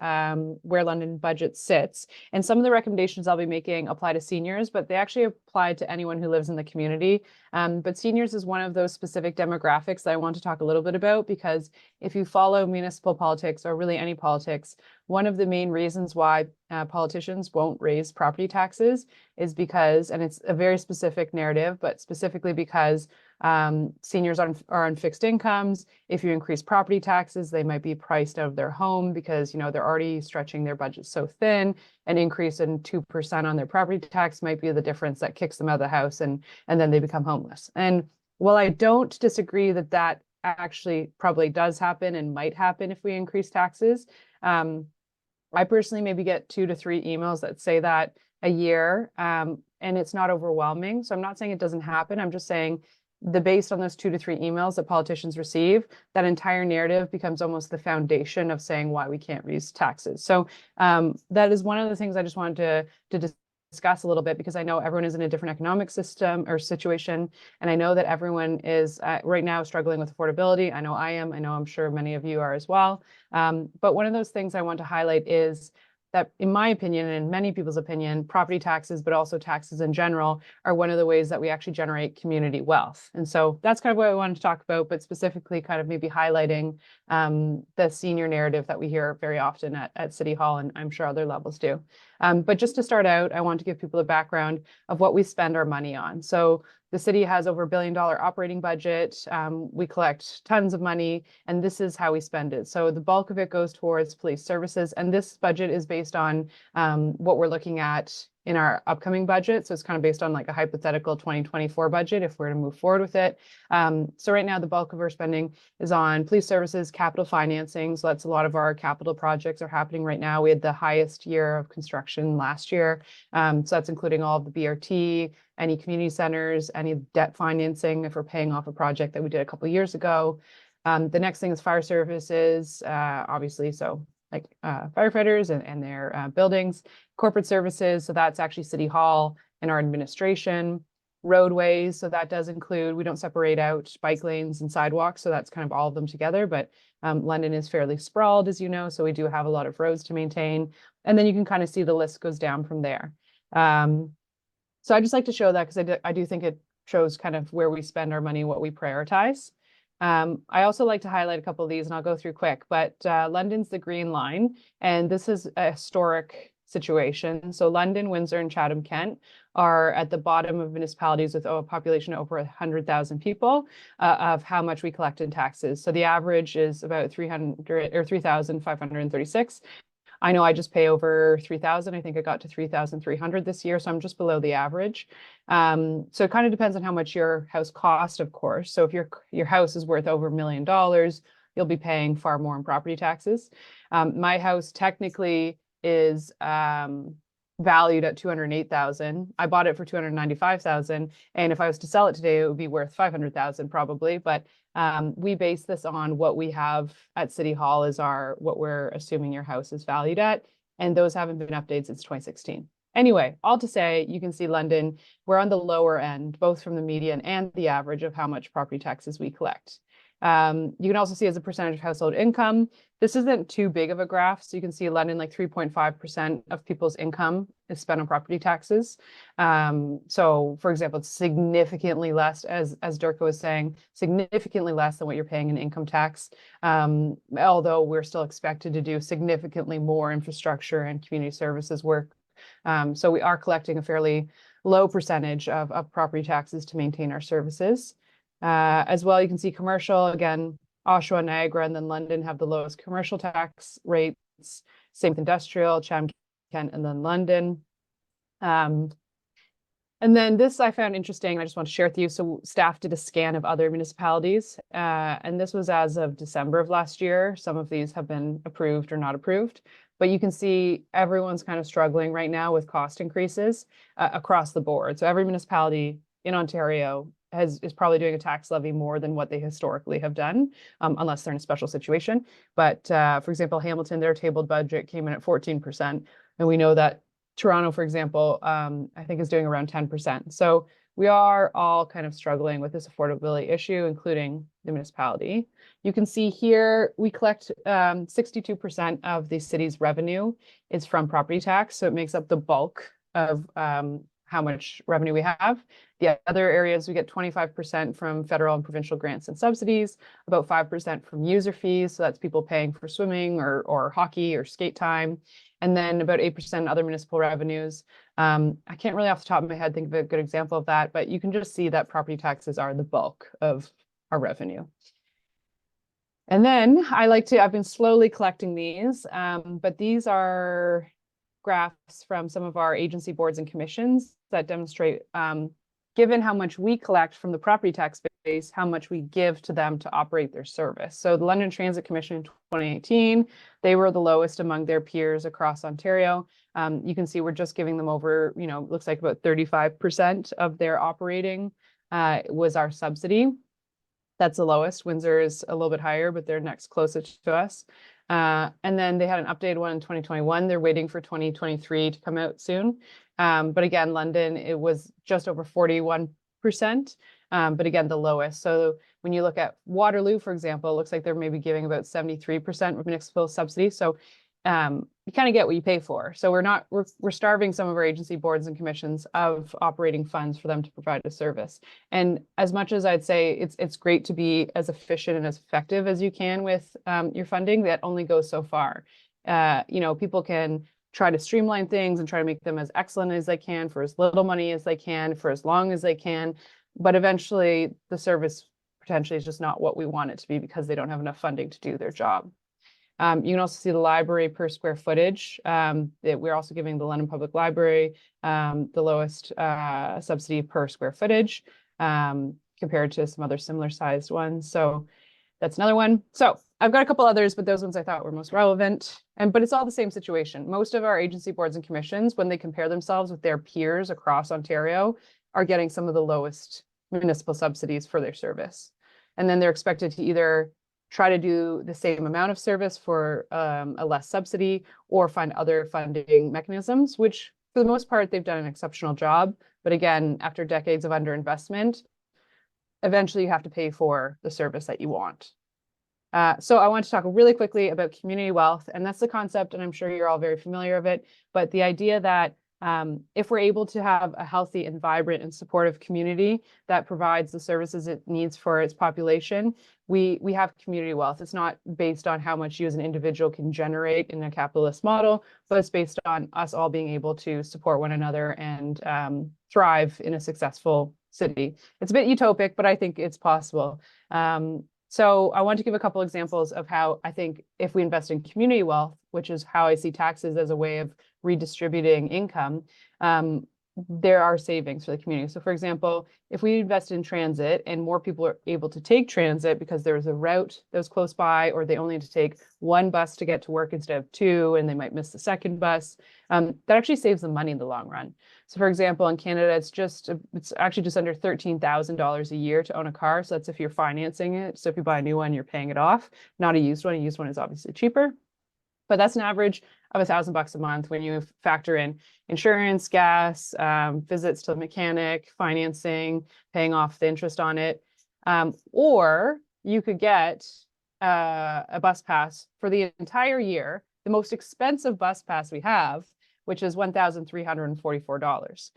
where London budget sits. And some of the recommendations I'll be making apply to seniors, but they actually apply to anyone who lives in the community. But seniors is one of those specific demographics that I want to talk a little bit about, because if you follow municipal politics or really any politics, one of the main reasons why politicians won't raise property taxes is because, and it's a very specific narrative, but specifically because seniors are on fixed incomes. If you increase property taxes, they might be priced out of their home because, you know, they're already stretching their budget so thin. An increase in 2% on their property tax might be the difference that kicks them out of the house, and then they become homeless. And while I don't disagree that that actually probably does happen and might happen if we increase taxes, or I personally maybe get 2 to 3 emails that say that a year, and it's not overwhelming. So I'm not saying it doesn't happen. I'm just saying based on those 2 to 3 emails that politicians receive, that entire narrative becomes almost the foundation of saying why we can't raise taxes. So that is one of the things I just wanted to discuss a little bit, because I know everyone is in a different economic system or situation. And I know that everyone is right now struggling with affordability. I know I am. I know I'm sure many of you are as well. But one of those things I want to highlight is that, in my opinion, and in many people's opinion, property taxes, but also taxes in general, are one of the ways that we actually generate community wealth. And so that's kind of what I wanted to talk about, but specifically kind of maybe highlighting the senior narrative that we hear very often at City Hall, and I'm sure other levels do. But just to start out, I want to give people a background of what we spend our money on. So the city has over $1 billion operating budget. We collect tons of money, and this is how we spend it. So the bulk of it goes towards police services, and this budget is based on what we're looking at in our upcoming budget. So it's kind of based on like a hypothetical 2024 budget if we're to move forward with it. So right now the bulk of our spending is on police services, capital financing. So that's a lot of our capital projects are happening right now. We had the highest year of construction last year. So that's including all of the BRT, any community centers, any debt financing if we're paying off a project that we did a couple of years ago. The next thing is fire services, obviously. So like firefighters and their buildings, corporate services. So that's actually City Hall and our administration, roadways. So that does include, we don't separate out bike lanes and sidewalks. So that's kind of all of them together. But London is fairly sprawled, as you know. So we do have a lot of roads to maintain. And then you can kind of see the list goes down from there. So I just like to show that because I do think it shows kind of where we spend our money, what we prioritize. I also like to highlight a couple of these, and I'll go through quick, but London's the green line, and this is a historic situation. So London, Windsor, and Chatham-Kent are at the bottom of municipalities with a population of over 100,000 people of how much we collect in taxes. So the average is about 3,536. I know I just pay over 3,000. I think I got to 3,300 this year. So I'm just below the average. So it kind of depends on how much your house cost, of course. So if your house is worth over $1 million, you'll be paying far more in property taxes. My house technically is valued at 208,000. I bought it for 295,000. And if I was to sell it today, it would be worth 500,000 probably. But we base this on what we have at City Hall is what we're assuming your house is valued at. And those haven't been updated since 2016. Anyway, all to say, you can see London, we're on the lower end, both from the median and the average of how much property taxes we collect. You can also see as a percentage of household income, this isn't too big of a graph. So you can see London, like 3.5% of people's income is spent on property taxes. So for example, it's significantly less, as Dirka was saying, significantly less than what you're paying in income tax. Although we're still expected to do significantly more infrastructure and community services work. So we are collecting a fairly low percentage of property taxes to maintain our services. As well, you can see commercial, again, Oshawa, Niagara, and then London have the lowest commercial tax rates. Same with industrial, Chatham, Kent, and then London. And then this I found interesting. I just want to share with you. So staff did a scan of other municipalities, and this was as of December of last year. Some of these have been approved or not approved, but you can see everyone's kind of struggling right now with cost increases across the board. So every municipality in Ontario is probably doing a tax levy more than what they historically have done, unless they're in a special situation. But for example, Hamilton, their tabled budget came in at 14%. And we know that Toronto, for example, I think is doing around 10%. So we are all kind of struggling with this affordability issue, including the municipality. You can see here, we collect 62% of the city's revenue is from property tax. So it makes up the bulk of how much revenue we have. The other areas, we get 25% from federal and provincial grants and subsidies, about 5% from user fees. So that's people paying for swimming or hockey or skate time. And then about 8% other municipal revenues. I can't really off the top of my head think of a good example of that, but you can just see that property taxes are the bulk of our revenue. And then I've been slowly collecting these, but these are graphs from some of our agency boards and commissions that demonstrate, given how much we collect from the property tax how much we give to them to operate their service. So the London Transit Commission in 2018, they were the lowest among their peers across Ontario. You can see we're just giving them over, looks like about 35% of their operating was our subsidy. That's the lowest. Windsor is a little bit higher, but they're next closest to us. And then they had an updated one in 2021. They're waiting for 2023 to come out soon. But again, London, it was just over 41%, but again, the lowest. So when you look at Waterloo, for example, it looks like they're maybe giving about 73% of municipal subsidy. So you kind of get what you pay for. So we're starving some of our agency boards and commissions of operating funds for them to provide a service. And as much as I'd say it's great to be as efficient and as effective as you can with your funding, that only goes so far. People can try to streamline things and try to make them as excellent as they can for as little money as they can, for as long as they can. But eventually the service potentially is just not what we want it to be because they don't have enough funding to do their job. You can also see the library per square footage. That we're also giving the London Public Library the lowest subsidy per square footage compared to some other similar sized ones. So that's another one. So I've got a couple others, but those ones I thought were most relevant. But it's all the same situation. Most of our agency boards and commissions, when they compare themselves with their peers across Ontario, are getting some of the lowest municipal subsidies for their service. And then they're expected to either try to do the same amount of service for a less subsidy or find other funding mechanisms, which for the most part, they've done an exceptional job. But again, after decades of underinvestment, eventually you have to pay for the service that you want. So I want to talk really quickly about community wealth, and that's the concept, and I'm sure you're all very familiar with it, but the idea that if we're able to have a healthy and vibrant and supportive community that provides the services it needs for its population, we have community wealth. It's not based on how much you as an individual can generate in a capitalist model, but it's based on us all being able to support one another and thrive in a successful city. It's a bit utopic, but I think it's possible. So I want to give a couple examples of how I think if we invest in community wealth, which is how I see taxes as a way of redistributing income, there are savings for the community. So for example, if we invest in transit and more people are able to take transit because there's a route that was close by, or they only need to take one bus to get to work instead of two, and they might miss the second bus, that actually saves them money in the long run. So for example, in Canada, it's actually just under $13,000 a year to own a car. So that's if you're financing it. So if you buy a new one, you're paying it off, not a used one. A used one is obviously cheaper. But that's an average of $1,000 a month when you factor in insurance, gas, visits to the mechanic, financing, paying off the interest on it. Or you could get a bus pass for the entire year, the most expensive bus pass we have, which is $1,344.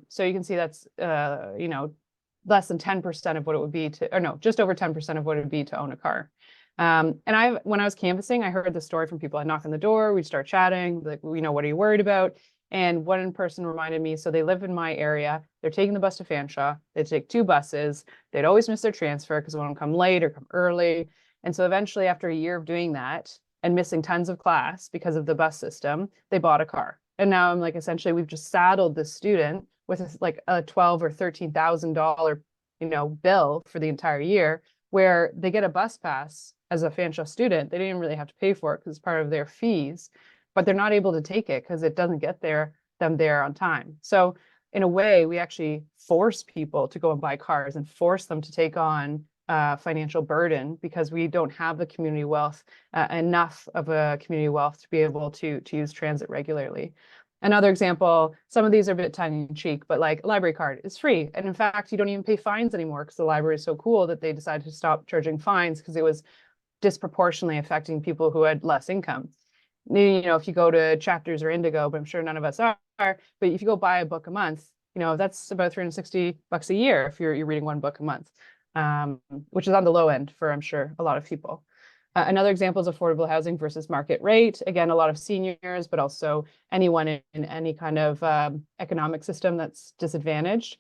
So you can see that's less than 10% of what it would be to, or no, just over 10% of what it would be to own a car. And when I was canvassing, I heard the story from people. I knock on the door, we'd start chatting, like, what are you worried about? And one person reminded me, so they live in my area, they're taking the bus to Fanshawe, they take two buses, they'd always miss their transfer because one would come late or come early. And so eventually, after a year of doing that and missing tons of class because of the bus system, they bought a car. And now I'm like, essentially, we've just saddled the student with like a $12,000 or $13,000, bill for the entire year, where they get a bus pass as a Fanshawe student. They didn't really have to pay for it because it's part of their fees, but they're not able to take it because it doesn't get them there on time. So in a way, we actually force people to go and buy cars and force them to take on financial burden because we don't have the community wealth, enough of a community wealth to be able to use transit regularly. Another example, some of these are a bit tongue in cheek, but like a library card is free. And in fact, you don't even pay fines anymore because the library is so cool that they decided to stop charging fines because it was disproportionately affecting people who had less income. If you go to Chapters or Indigo, but I'm sure none of us are, but if you go buy a book a month, that's about $360 a year if you're reading one book a month, which is on the low end for, I'm sure, a lot of people. Another example is affordable housing versus market rate. Again, a lot of seniors, but also anyone in any kind of economic system that's disadvantaged.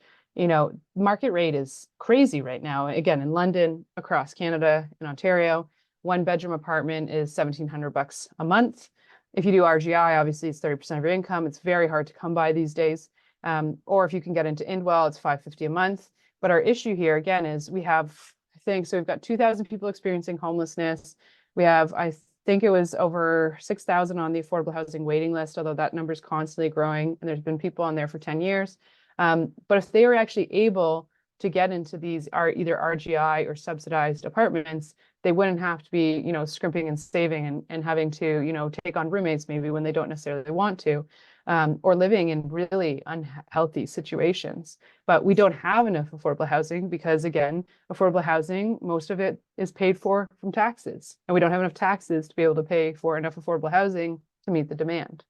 Market rate is crazy right now. Again, in London, across Canada, in Ontario, one-bedroom apartment is $1,700 a month. If you do RGI, obviously it's 30% of your income. It's very hard to come by these days. Or if you can get into Indwell, it's $550 a month. But our issue here again is we have, I think, so we've got 2,000 people experiencing homelessness. We have, I think it was over 6,000 on the affordable housing waiting list, although that number is constantly growing, and there's been people on there for 10 years. But if they were actually able to get into these are either RGI or subsidized apartments, they wouldn't have to be, scrimping and saving and having to, take on roommates maybe when they don't necessarily want to, or living in really unhealthy situations. But we don't have enough affordable housing because, again, affordable housing, most of it is paid for from taxes. And we don't have enough taxes to be able to pay for enough affordable housing to meet the demand.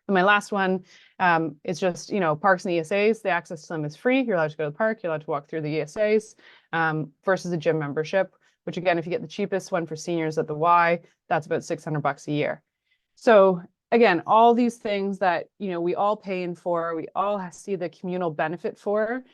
And my last one is just, parks and ESAs, the access to them is free. You're allowed to go to the park, you're allowed to walk through the ESAs versus a gym membership, which again, if you get the cheapest one for seniors at the Y, that's about $600 a year. So again, all these things that, we all pay in for, we all see the communal benefit for.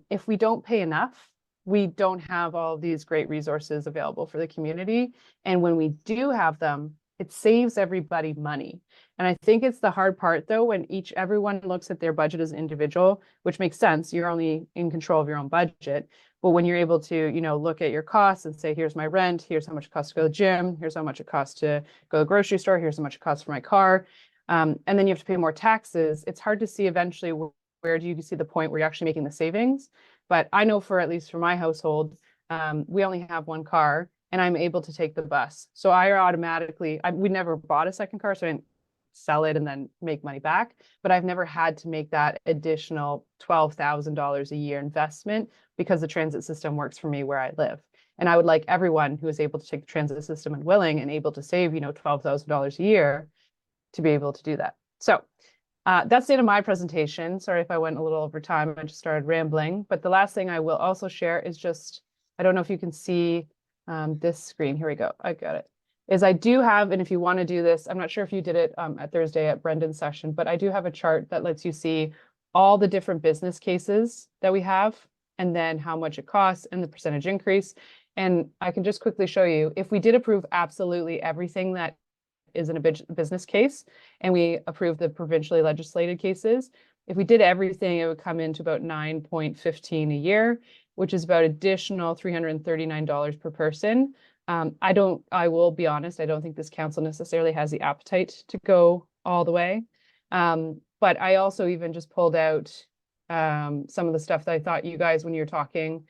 If we don't pay enough, we don't have all of these great resources available for the community. And when we do have them, it saves everybody money. And I think it's the hard part though, when everyone looks at their budget as an individual, which makes sense. You're only in control of your own budget. But when you're able to, look at your costs and say, here's my rent, here's how much it costs to go to the gym, here's how much it costs to go to the grocery store, here's how much it costs for my car. And then you have to pay more taxes. It's hard to see eventually where do you see the point where you're actually making the savings. But I know at least for my household, we only have one car and I'm able to take the bus. So we never bought a second car, so I didn't sell it and then make money back. But I've never had to make that additional $12,000 a year investment because the transit system works for me where I live. And I would like everyone who is able to take the transit system and willing and able to save, $12,000 a year to be able to do that. So that's the end of my presentation. Sorry if I went a little over time. I just started rambling. But the last thing I will also share is just, I don't know if you can see this screen. Here we go. I got it. Is I do have, and if you want to do this, I'm not sure if you did it at Thursday at Brendon's session, but I do have a chart that lets you see all the different business cases that we have, and then how much it costs and the percentage increase. And I can just quickly show you, if we did approve absolutely everything that is in a business case, and we approve the provincially legislated cases, if we did everything, it would come into about 9.15 a year, which is about additional $339 per person. I will be honest, I don't think this council necessarily has the appetite to go all the way. But I also even just pulled out some of the stuff that I thought you guys, when you're talking,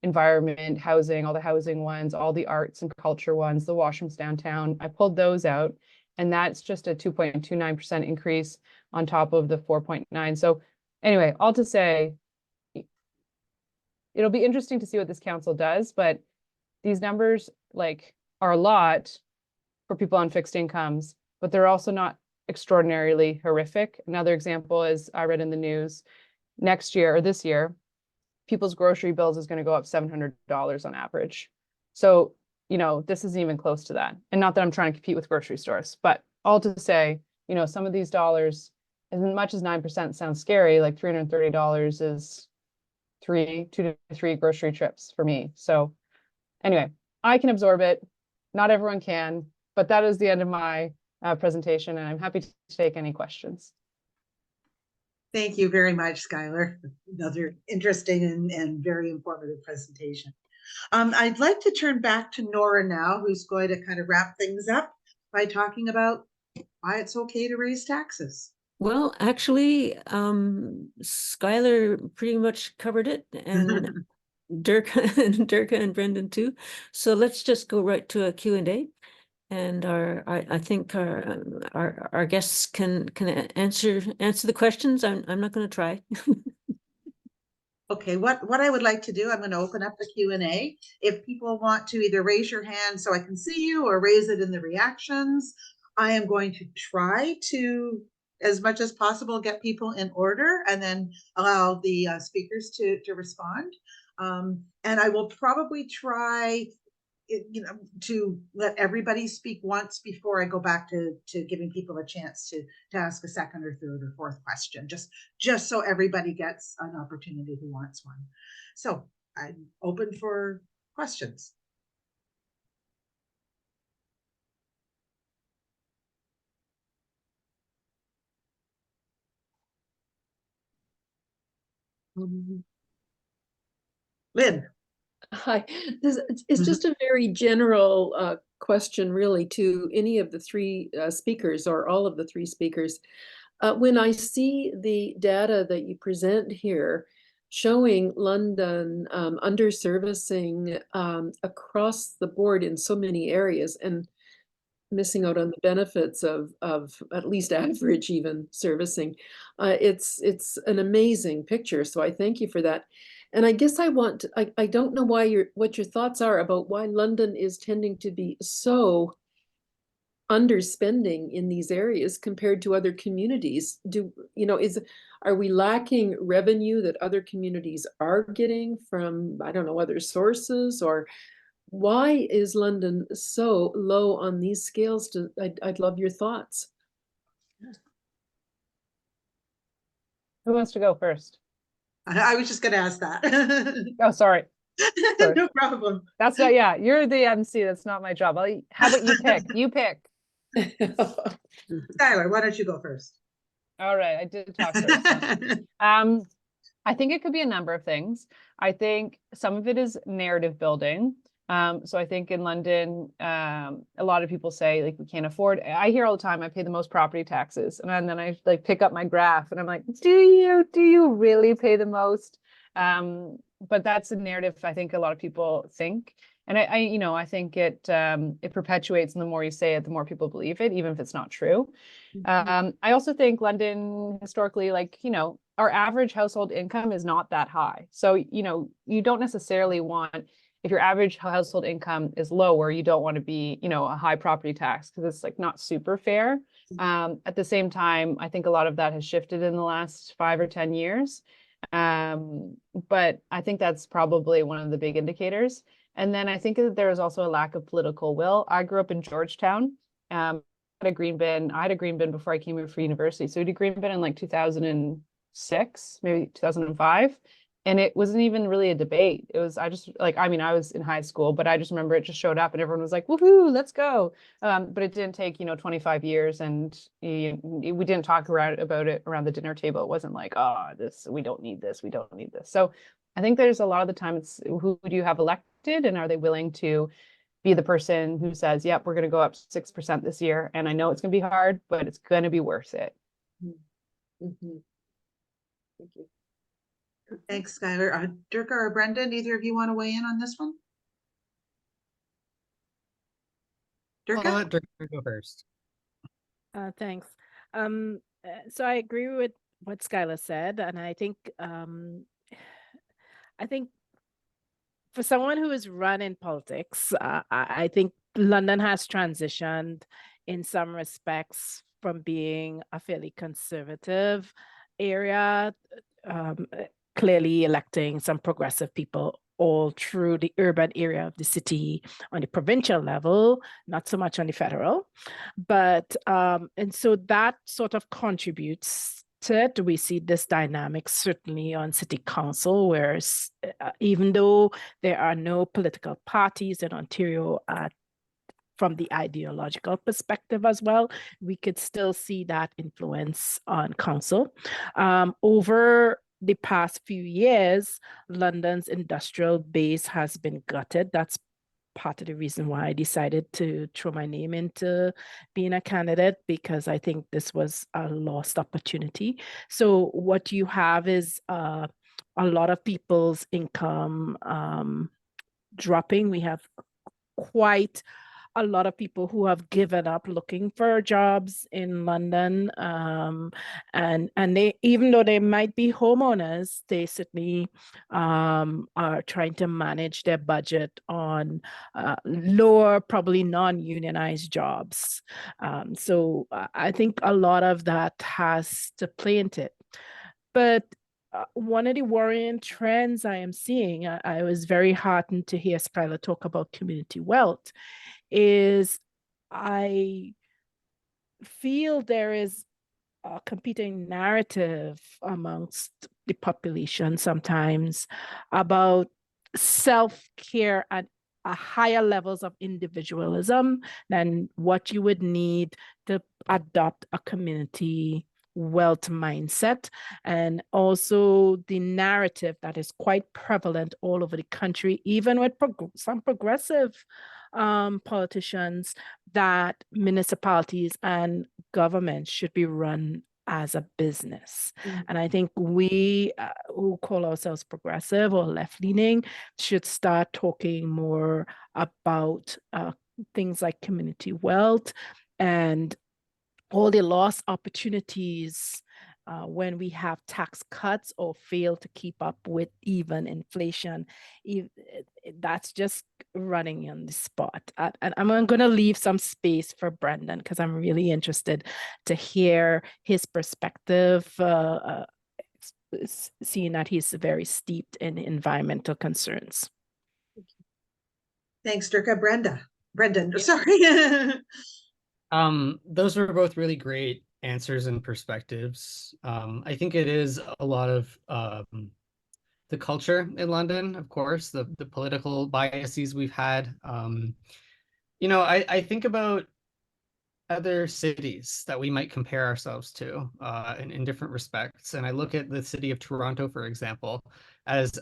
environment, housing, all the housing ones, all the arts and culture ones, the washrooms downtown, I pulled those out. And that's just a 2.29% increase on top of the 4.9. So anyway, all to say, it'll be interesting to see what this council does, but these numbers are a lot for people on fixed incomes, but they're also not extraordinarily horrific. Another example is I read in the news next year or this year, people's grocery bills is going to go up $700 on average. So, this isn't even close to that. And not that I'm trying to compete with grocery stores, but all to say, some of these dollars, as much as 9% sounds scary, like $330 is 2 to 3 grocery trips for me. So anyway, I can absorb it. Not everyone can, but that is the end of my presentation, and I'm happy to take any questions. Thank you very much, Skylar. Another interesting and very informative presentation. I'd like to turn back to Nora now, who's going to kind of wrap things up by talking about why it's okay to raise taxes. Well, actually, Skylar pretty much covered it, and Dirka and Brendon too. So let's just go right to a Q&A. And I think our guests can answer the questions. I'm not going to try. Okay, what I would like to do, I'm going to open up the Q&A. If people want to either raise your hand so I can see you or raise it in the reactions, I am going to try to, as much as possible, get people in order and then allow the speakers to respond. And I will probably try to let everybody speak once before I go back to giving people a chance to ask a second or third or fourth question, just so everybody gets an opportunity who wants one. So I'm open for questions. Lynn. Hi, it's just a very general question, really, to any of the three speakers or all of the three speakers. When I see the data that you present here showing London underservicing across the board in so many areas and missing out on the benefits of at least average even servicing, it's an amazing picture. So I thank you for that. And I guess I don't know what your thoughts are about why London is tending to be so underspending in these areas compared to other communities. Are we lacking revenue that other communities are getting from, I don't know, other sources? Or why is London so low on these scales? I'd love your thoughts. Who wants to go first? I was just going to ask that. Oh, sorry. Sorry. No problem. That's not, yeah, you're the MC. That's not my job. How about you pick? You pick. Skylar, why don't you go first? All right, I did talk first. I think it could be a number of things. I think some of it is narrative building. So I think in London, a lot of people say, like, we can't afford. I hear all the time, I pay the most property taxes, and then I like pick up my graph, and I'm like, do you really pay the most? But that's a narrative I think a lot of people think, and I think it perpetuates, and the more you say it, the more people believe it, even if it's not true. I also think London historically, our average household income is not that high. So, you don't necessarily want, if your average household income is lower, you don't want to be, a high property tax, because it's like not super fair. At the same time, I think a lot of that has shifted in the last 5 or 10 years. But I think that's probably one of the big indicators. And then I think that there is also a lack of political will. I grew up in Georgetown. I had a green bin before I came here for university. So we did green bin in like 2006, maybe 2005. And it wasn't even really a debate. It was, I was in high school, but I just remember it just showed up and everyone was like, woohoo, let's go. But it didn't take, 25 years, and we didn't talk about it around the dinner table. It wasn't like, we don't need this. We don't need this. So I think there's a lot of the time it's who do you have elected, and are they willing to be the person who says, yep, we're going to go up 6% this year. And I know it's going to be hard, but it's going to be worth it. Mm-hmm. Thank you. Thanks, Skylar. Dirka or Brendon, either of you want to weigh in on this one? Dirka? I'll let Dirka go first. Thanks. So I agree with what Skylar said, and I think for someone who has run in politics, I think London has transitioned in some respects from being a fairly conservative area, clearly electing some progressive people all through the urban area of the city on the provincial level, not so much on the federal. But, and so that sort of contributes to it. We see this dynamic certainly on city council, where even though there are no political parties in Ontario from the ideological perspective as well, we could still see that influence on council. Over the past few years, London's industrial base has been gutted. That's part of the reason why I decided to throw my name into being a candidate, because I think this was a lost opportunity. So what you have is a lot of people's income dropping. We have quite a lot of people who have given up looking for jobs in London, and they, even though they might be homeowners, they certainly are trying to manage their budget on lower, probably non-unionized jobs. So I think a lot of that has to play into it. But one of the worrying trends I am seeing, I was very heartened to hear Skylar talk about community wealth, is I feel there is a competing narrative amongst the population sometimes about self-care and a higher levels of individualism than what you would need to adopt a community wealth mindset, and also the narrative that is quite prevalent all over the country, even with some progressive politicians, that municipalities and governments should be run as a business. And I think we who call ourselves progressive or left-leaning should start talking more about things like community wealth and all the lost opportunities when we have tax cuts or fail to keep up with even inflation. That's just running on the spot. And I'm going to leave some space for Brendon because I'm really interested to hear his perspective, seeing that he's very steeped in environmental concerns. Thanks, Dirka. Brendon, sorry. Those were both really great answers and perspectives. I think it is a lot of the culture in London, of course, the political biases we've had. I think about other cities that we might compare ourselves to in different respects. And I look at the city of Toronto, for example, as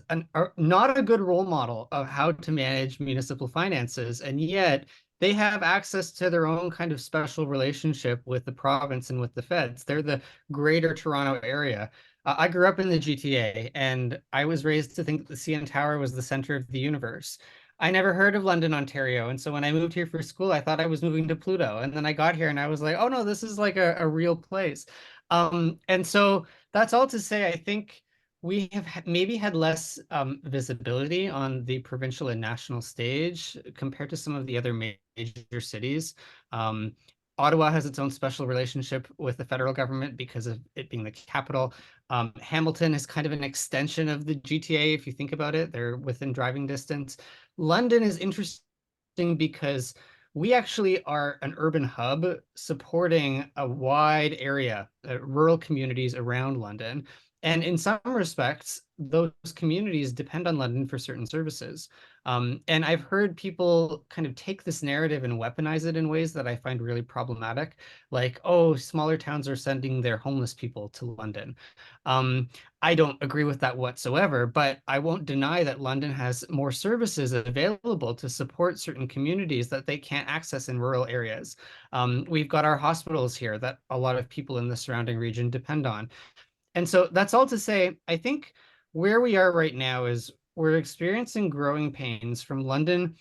not a good role model of how to manage municipal finances. And yet they have access to their own kind of special relationship with the province and with the feds. They're the greater Toronto area. I grew up in the GTA, and I was raised to think that the CN Tower was the center of the universe. I never heard of London, Ontario. And so when I moved here for school, I thought I was moving to Pluto. And then I got here and I was like, oh no, this is like a real place. And so that's all to say, I think we have maybe had less visibility on the provincial and national stage compared to some of the other major cities. Ottawa has its own special relationship with the federal government because of it being the capital. Hamilton is kind of an extension of the GTA, if you think about it. They're within driving distance. London is interesting because we actually are an urban hub supporting a wide area, rural communities around London. And in some respects, those communities depend on London for certain services. And I've heard people kind of take this narrative and weaponize it in ways that I find really problematic. Like, oh, smaller towns are sending their homeless people to London. I don't agree with that whatsoever, but I won't deny that London has more services available to support certain communities that they can't access in rural areas. We've got our hospitals here that a lot of people in the surrounding region depend on. And so that's all to say, I think where we are right now is we're experiencing growing pains from London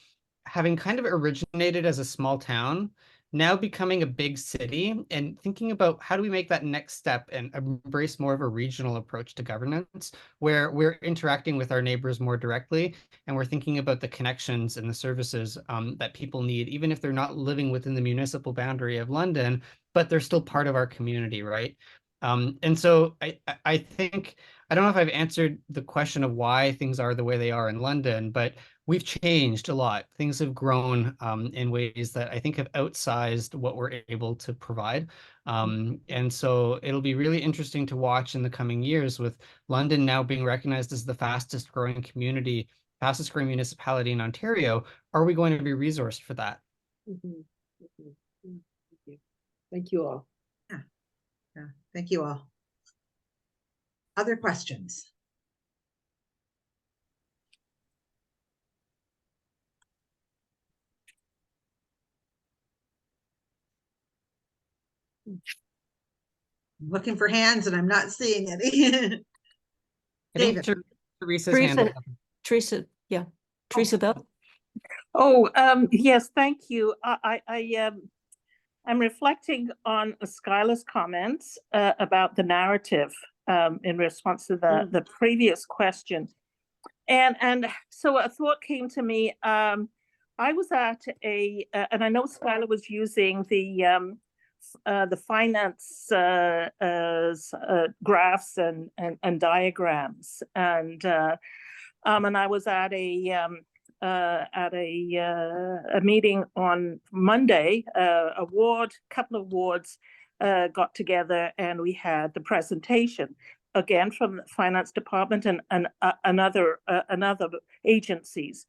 having kind of originated as a small town, now becoming a big city, and thinking about how do we make that next step and embrace more of a regional approach to governance, where we're interacting with our neighbors more directly, and we're thinking about the connections and the services that people need, even if they're not living within the municipal boundary of London, but they're still part of our community, right? And so I think, I don't know if I've answered the question of why things are the way they are in London, but we've changed a lot. Things have grown in ways that I think have outsized what we're able to provide. And so it'll be really interesting to watch in the coming years, with London now being recognized as the fastest growing community, fastest growing municipality in Ontario. Are we going to be resourced for that? Thank you all. Yeah, thank you all. Other questions? I'm looking for hands and I'm not seeing any. David. Teresa's hand up. Teresa, yeah. Teresa Bell. Oh, yes, thank you. I'm reflecting on Skylar's comments about the narrative in response to the previous question. And so a thought came to me. I was at and I know Skylar was using the finance graphs and diagrams, and I was at a meeting on Monday. Couple of wards got together, and we had the presentation again from the finance department and another agencies.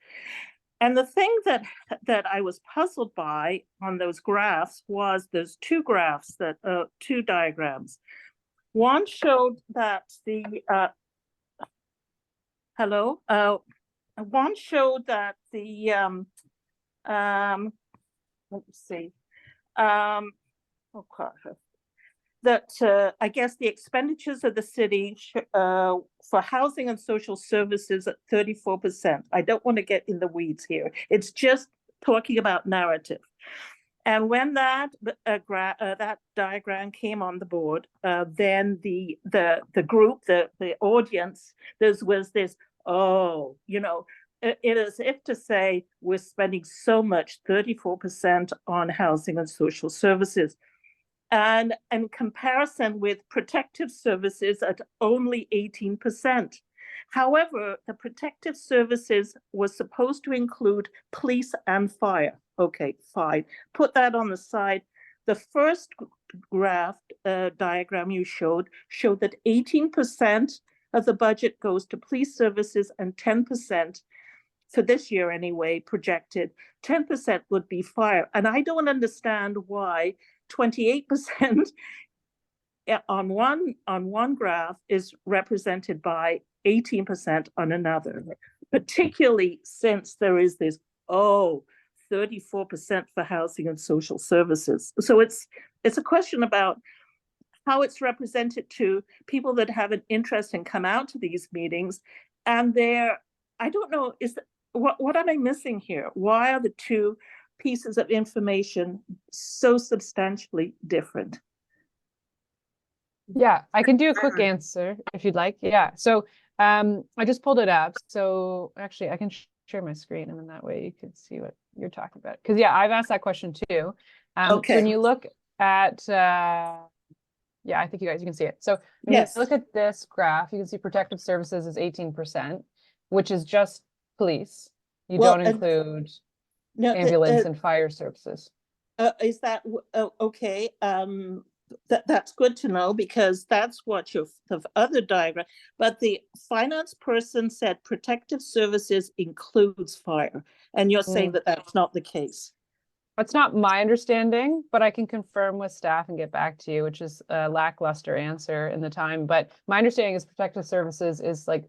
And the thing that I was puzzled by on those graphs was there's two graphs two diagrams. One showed that the one showed that the let's see, oh gosh, that I guess the expenditures of the city for housing and social services at 34%. I don't want to get in the weeds here. It's just talking about narrative. And when that that diagram came on the board, then the group, the audience, there was this, oh, you know, it is if to say we're spending so much, 34% on housing and social services. And in comparison with protective services at only 18%. However, the protective services was supposed to include police and fire. Okay, fine. Put that on the side. The first graph diagram you showed that 18% of the budget goes to police services and 10%, for this year anyway, projected, 10% would be fire. And I don't understand why 28% on one graph is represented by 18% on another, particularly since there is this, 34% for housing and social services. So it's a question about how it's represented to people that have an interest and come out to these meetings. And I don't know, what am I missing here? Why are the two pieces of information so substantially different? Yeah, I can do a quick answer if you'd like. Yeah, so I just pulled it up. So actually I can share my screen, and then that way you can see what you're talking about. Because yeah, I've asked that question too. Okay. So when you look at, yeah, I think you can see it. So when Yes. you look at this graph, you can see protective services is 18%, which is just police. You Well, don't include No, ambulance and fire services. is that okay? That's good to know, because that's what the other diagram. But the finance person said protective services includes fire, and you're saying that that's not the case. That's not my understanding, but I can confirm with staff and get back to you, which is a lackluster answer in the time. But my understanding is protective services is like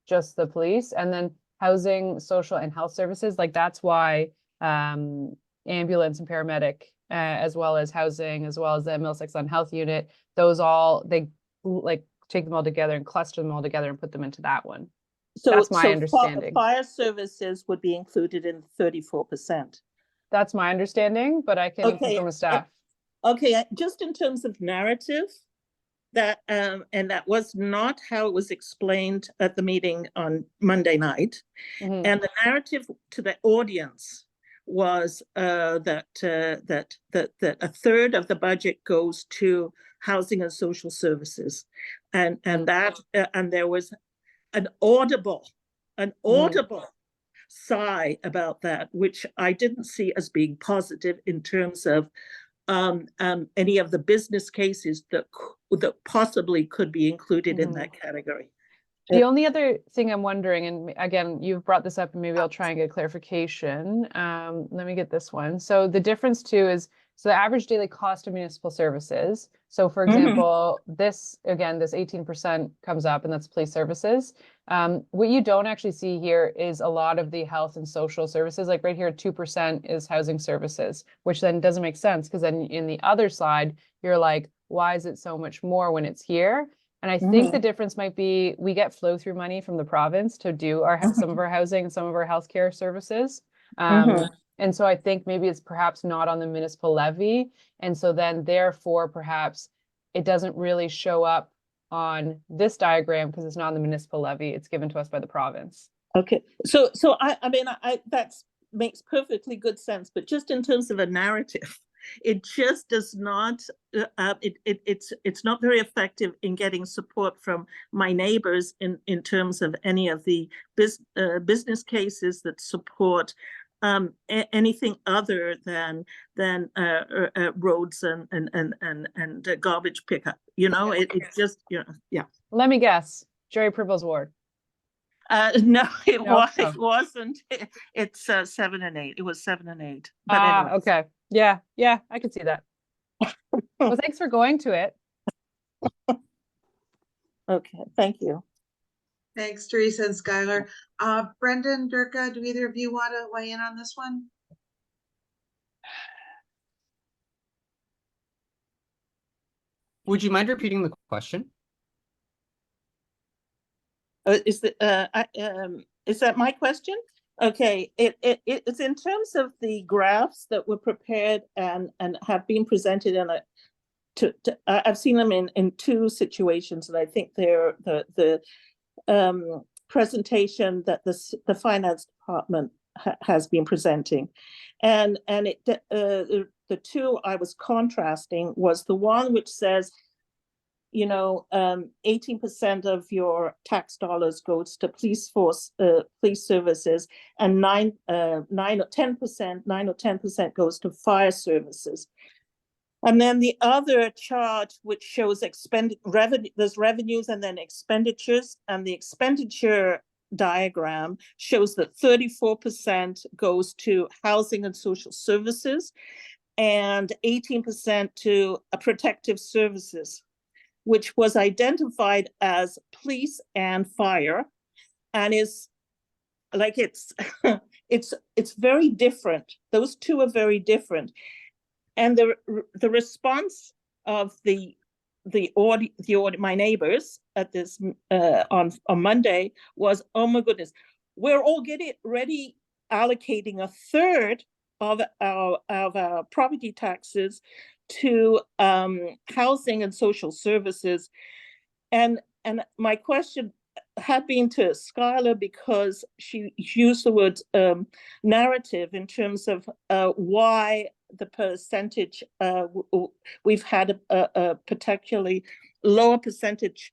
just the police, and then housing, social, and health services. Like that's why ambulance and paramedic, as well as housing, as well as the Middlesex on Health Unit, those all, they like take them all together and cluster them all together and put them into that one. So that's my understanding. Fire services would be included in 34%. That's my understanding, but I can confirm with staff. Okay, just in terms of narrative, that and that was not how it was explained at the meeting on Monday night. And the narrative to the audience was that a third of the budget goes to housing and social services, and that and there was an audible sigh about that, which I didn't see as being positive in terms of any of the business cases that possibly could be included in that category. The only other thing I'm wondering, and again, you've brought this up and maybe I'll try and get clarification. Let me get this one. So the difference too is, so the average daily cost of municipal services. So for example, this 18% comes up, and that's police services. What you don't actually see here is a lot of the health and social services. Like right here, 2% is housing services, which then doesn't make sense, because then in the other slide, you're like, why is it so much more when it's here? And I think the difference might be we get flow through money from the province to do some of our housing and some of our healthcare services. And so I think maybe it's perhaps not on the municipal levy. And so then therefore, perhaps it doesn't really show up on this diagram because it's not on the municipal levy. It's given to us by the province. Okay, so I mean, that makes perfectly good sense, but just in terms of a narrative, it just does not, it's not very effective in getting support from my neighbors in terms of any of the business cases that support anything other than roads and garbage pickup. You know, it's just, you know, yeah. Let me guess, Jerry Pribble's ward. No, it wasn't. It's 7 and 8. It was 7 and 8. But anyway. Okay. Yeah, I could see that. Well, thanks for going to it. Okay, thank you. Thanks, Teresa and Skylar. Brendon, Dirka, do either of you want to weigh in on this one? Would you mind repeating the question? Is that my question? Okay, it's in terms of the graphs that were prepared and have been presented in I've seen them in two situations, and I think they're the presentation that the finance department has been presenting, and the two I was contrasting was the one which says, 18% of your tax dollars goes to police services, and 9 or 10% goes to fire services. And then the other chart, which shows there's revenues and then expenditures, and the expenditure diagram shows that 34% goes to housing and social services and 18% to protective services, which was identified as police and fire, and is like it's very different. Those two are very different. And the response of my neighbors at this on Monday was, oh my goodness, we're all getting ready allocating a third of our property taxes to housing and social services. And my question had been to Skylar, because she used the word narrative in terms of why the percentage, we've had a particularly lower percentage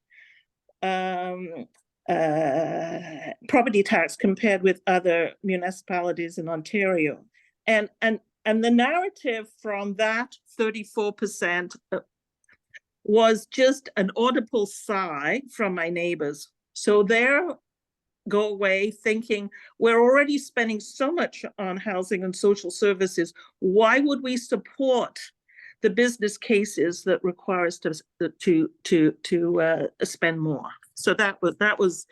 property tax compared with other municipalities in Ontario. And the narrative from that 34% was just an audible sigh from my neighbors. So they're go away thinking, we're already spending so much on housing and social services. Why would we support the business cases that require us to spend more? So that was,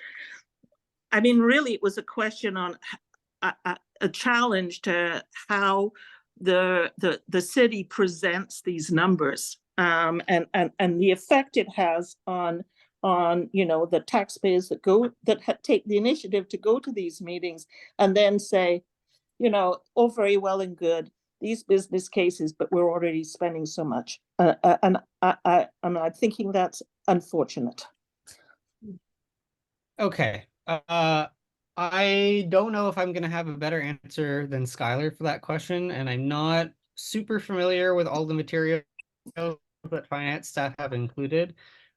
I mean, really, it was a question on a challenge to how the city presents these numbers, and the effect it has on the taxpayers that take the initiative to go to these meetings and then say, oh, very well and good, these business cases, but we're already spending so much, and I'm thinking that's unfortunate. Okay. I don't know if I'm going to have a better answer than Skylar for that question, and I'm not super familiar with all the material that finance staff have included.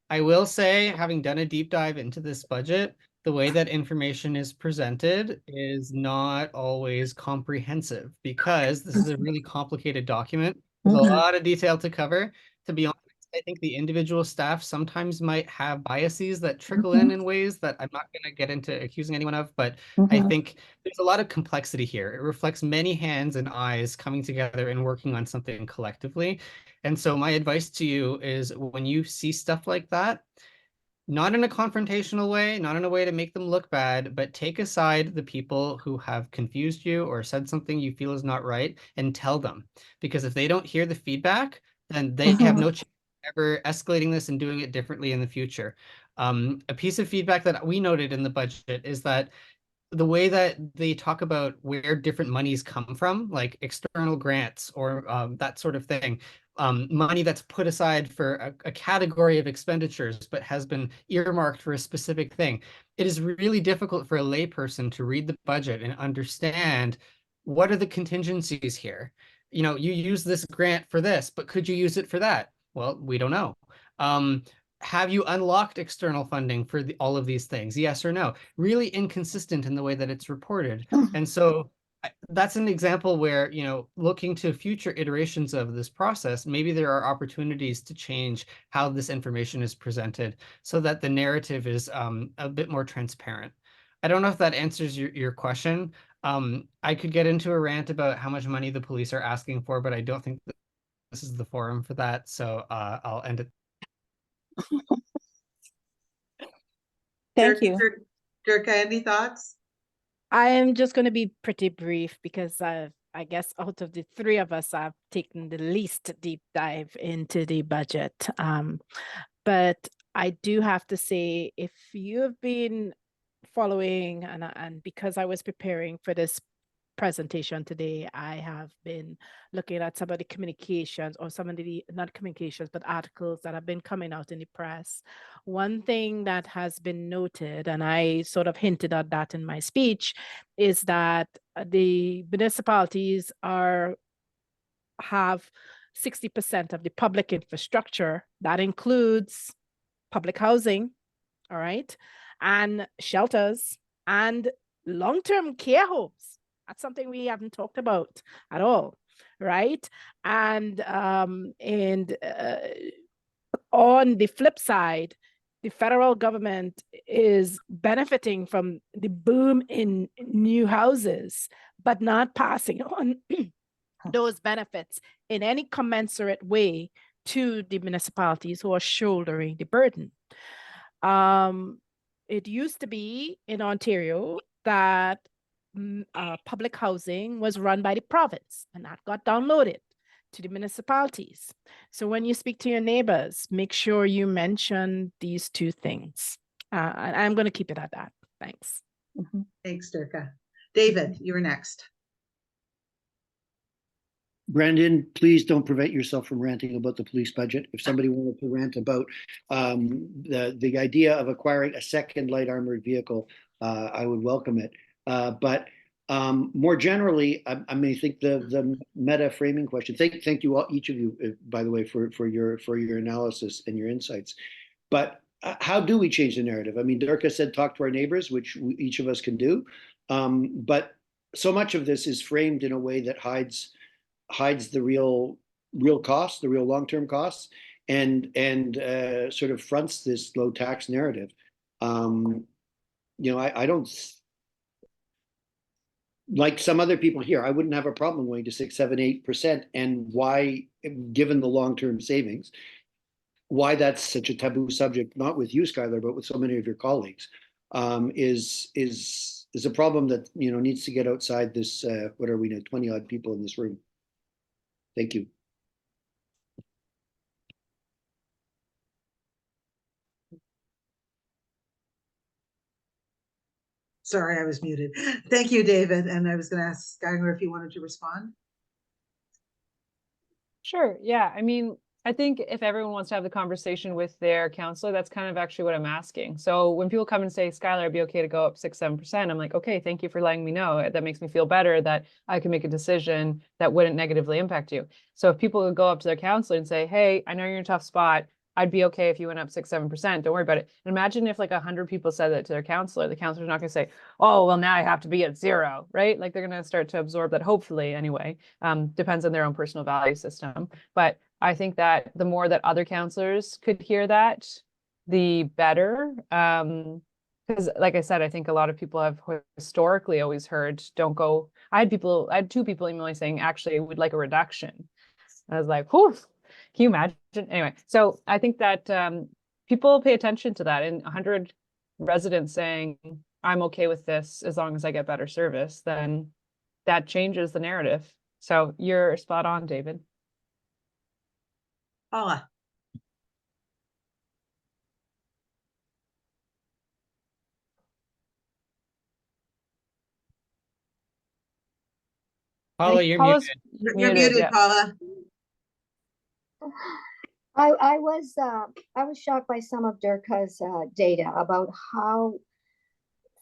I will say, having done a deep dive into this budget, the way that information is presented is not always comprehensive, because this is a really complicated document with a lot of detail to cover. To be honest, I think the individual staff sometimes might have biases that trickle in ways that I'm not going to get into accusing anyone of, but I think there's a lot of complexity here. It reflects many hands and eyes coming together and working on something collectively. And so my advice to you is, when you see stuff like that, not in a confrontational way, not in a way to make them look bad, but take aside the people who have confused you or said something you feel is not right and tell them. Because if they don't hear the feedback, then they have no chance of ever escalating this and doing it differently in the future. A piece of feedback that we noted in the budget is that the way that they talk about where different monies come from, like external grants or that sort of thing, money that's put aside for a category of expenditures but has been earmarked for a specific thing. It is really difficult for a layperson to read the budget and understand, what are the contingencies here? You use this grant for this, but could you use it for that? Well, we don't know. Have you unlocked external funding for all of these things? Yes or no? Really inconsistent in the way that it's reported. And so that's an example where, looking to future iterations of this process, maybe there are opportunities to change how this information is presented so that the narrative is a bit more transparent. I don't know if that answers your question. I could get into a rant about how much money the police are asking for, but I don't think that this is the forum for that. So I'll end it. Thank you. Dirka, any thoughts? I am just going to be pretty brief because I guess out of the three of us, I've taken the least deep dive into the budget. But I do have to say, if you have been following, and because I was preparing for this presentation today, I have been looking at some of the communications, or some of the, not communications, but articles that have been coming out in the press. One thing that has been noted, and I sort of hinted at that in my speech, is that the municipalities have 60% of the public infrastructure. That includes public housing, all right, and shelters and long-term care homes. That's something we haven't talked about at all, right? And on the flip side, the federal government is benefiting from the boom in new houses, but not passing on those benefits in any commensurate way to the municipalities who are shouldering the burden. It used to be in Ontario that public housing was run by the province, and that got downloaded to the municipalities. So when you speak to your neighbors, make sure you mention these two things. I'm going to keep it at that. Thanks. Thanks, Dirka. David, you're next. Brendon, please don't prevent yourself from ranting about the police budget. If somebody wanted to rant about the idea of acquiring a second light armored vehicle, I would welcome it. But more generally, I may think the meta framing question. Thank you all, each of you, by the way, for your analysis and your insights. But how do we change the narrative? I mean, Dirka said talk to our neighbors, which each of us can do. But so much of this is framed in a way that hides the real costs, the real long-term costs, and sort of fronts this low tax narrative. I don't, like some other people here, I wouldn't have a problem going to 6, 7, 8%. And why, given the long-term savings, why that's such a taboo subject, not with you, Skylar, but with so many of your colleagues, is a problem that needs to get outside this. What are we now? 20 odd people in this room. Thank you. Sorry, I was muted. Thank you, David. And I was going to ask Skylar if you wanted to respond. Sure. Yeah. I mean, I think if everyone wants to have the conversation with their counselor, that's kind of actually what I'm asking. So when people come and say, Skylar, it'd be okay to go up 6, 7%, I'm like, okay, thank you for letting me know. That makes me feel better that I can make a decision that wouldn't negatively impact you. So if people would go up to their counselor and say, hey, I know you're in a tough spot, I'd be okay if you went up 6, 7%. Don't worry about it. And imagine if like 100 people said that to their counselor. The counselor's not going to say, oh, well, now I have to be at 0, right? Like they're going to start to absorb that, hopefully, anyway. Depends on their own personal value system. But I think that the more that other counselors could hear that, the better. Because like I said, I think a lot of people have historically always heard, don't go. I had 2 people emailing saying, actually, we'd like a reduction. I was like, whew. Can you imagine? Anyway, so I think that people pay attention to that. And 100 residents saying, I'm okay with this as long as I get better service, then that changes the narrative. So you're spot on, David. Paula. Paula, you're Paula's muted. You're muted, yeah. Paula. I was shocked by some of Dirka's data about how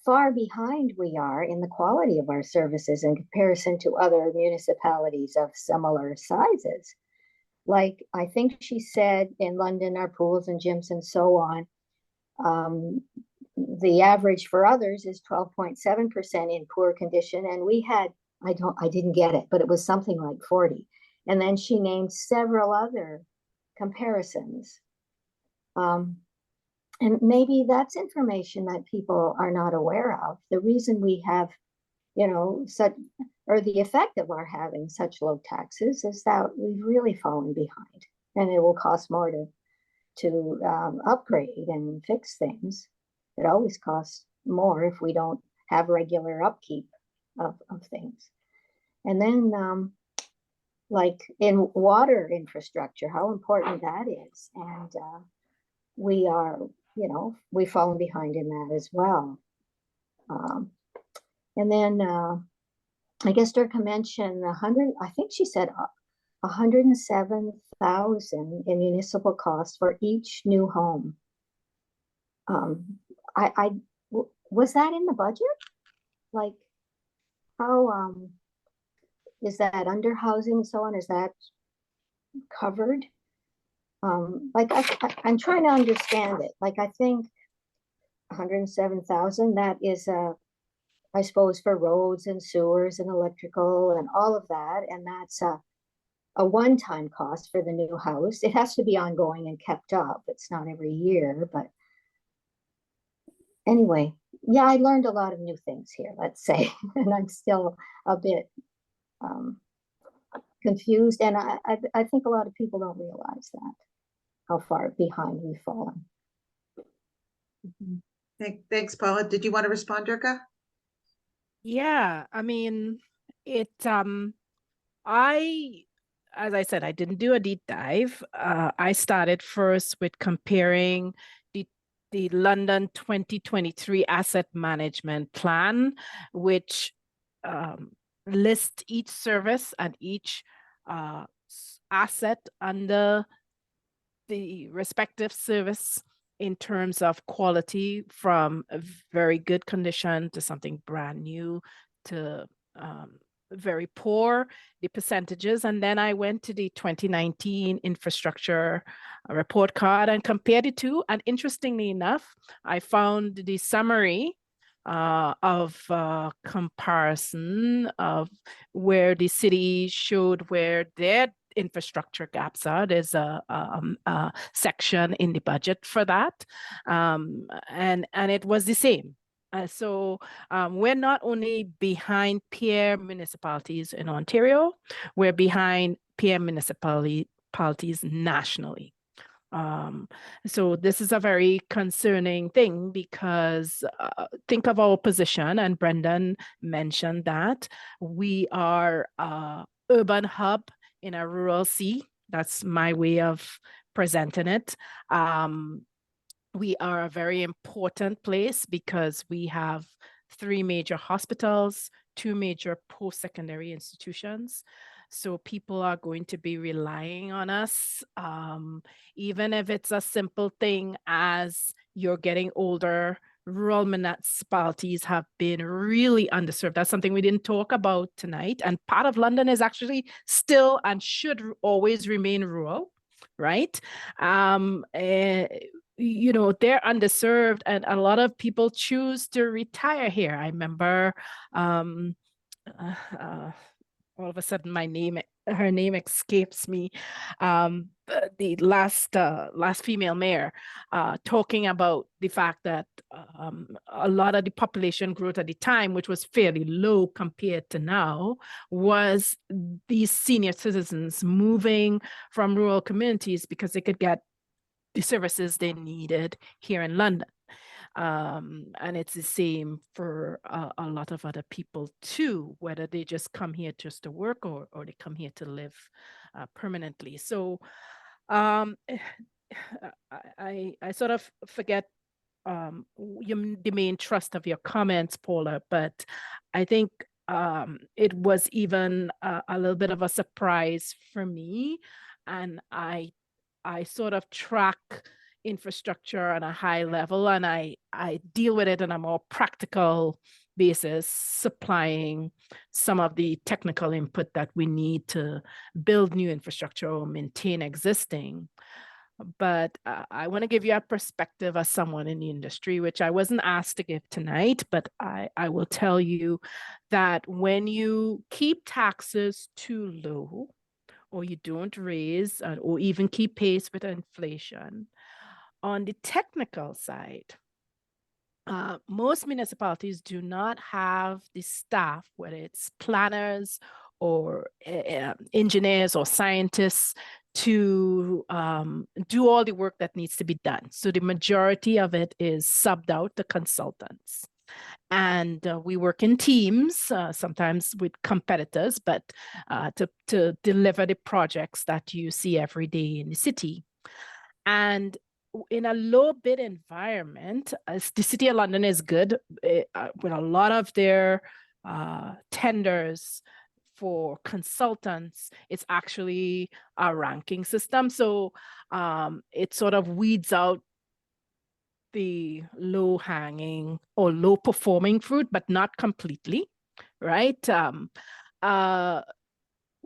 far behind we are in the quality of our services in comparison to other municipalities of similar sizes. Like I think she said in London, our pools and gyms and so on, the average for others is 12.7% in poor condition, and we had, I didn't get it, but it was something like 40. And then she named several other comparisons. And maybe that's information that people are not aware of. The reason we have, such, or the effect of our having such low taxes is that we've really fallen behind, and it will cost more to upgrade and fix things. it always costs more if we don't have regular upkeep of things. And then like in water infrastructure, how important that is. And we are, you know, we've fallen behind in that as well. And then I guess Dirka mentioned 100, I think she said 107,000 in municipal costs for each new home. Was that in the budget? Like how is that under housing and so on? Is that covered? Like I'm trying to understand it. Like I think 107,000, that is I suppose for roads and sewers and electrical and all of that, and that's a one-time cost for the new house. It has to be ongoing and kept up. It's not every year, but anyway, yeah, I learned a lot of new things here, let's say, and I'm still a bit confused, and I think a lot of people don't realize that, how far behind we've fallen. Thanks, Paula. Did you want to respond, Dirka? Yeah, I mean, as I said, I didn't do a deep dive. I started first with comparing the London 2023 Asset Management Plan, which lists each service and each asset under the respective service in terms of quality, from a very good condition to something brand new to very poor, the percentages. And then I went to the 2019 infrastructure report card and compared the two. And interestingly enough, I found the summary of comparison of where the city showed where their infrastructure gaps are. There's a section in the budget for that, and it was the same. So we're not only behind peer municipalities in Ontario, we're behind peer municipalities nationally. So this is a very concerning thing, because think of our position, and Brendon mentioned that we are an urban hub in a rural sea. That's my way of presenting it. We are a very important place because we have 3 major hospitals, 2 major post-secondary institutions. So people are going to be relying on us, even if it's a simple thing as you're getting older. Rural municipalities have been really underserved. That's something we didn't talk about tonight. And part of London is actually still and should always remain rural, right? You know, they're underserved, and a lot of people choose to retire here. I remember all of a sudden her name escapes me, the last female mayor, talking about the fact that a lot of the population growth at the time, which was fairly low compared to now, was these senior citizens moving from rural communities because they could get the services they needed here in London. And it's the same for a lot of other people too, whether they just come here just to work or they come here to live permanently. So I sort of forget the main thrust of your comments, Paula, but I think it was even a little bit of a surprise for me. And I sort of track infrastructure on a high level, and I deal with it on a more practical basis, supplying some of the technical input that we need to build new infrastructure or maintain existing. But I want to give you a perspective as someone in the industry, which I wasn't asked to give tonight, but I will tell you that when you keep taxes too low, or you don't raise or even keep pace with inflation, on the technical side, most municipalities do not have the staff, whether it's planners or engineers or scientists, to do all the work that needs to be done. So the majority of it is subbed out to consultants. And we work in teams, sometimes with competitors, but to deliver the projects that you see every day in the city. And in a low bid environment, as the City of London is good with a lot of their tenders for consultants, it's actually a ranking system. So it sort of weeds out the low hanging or low performing fruit, but not completely, right?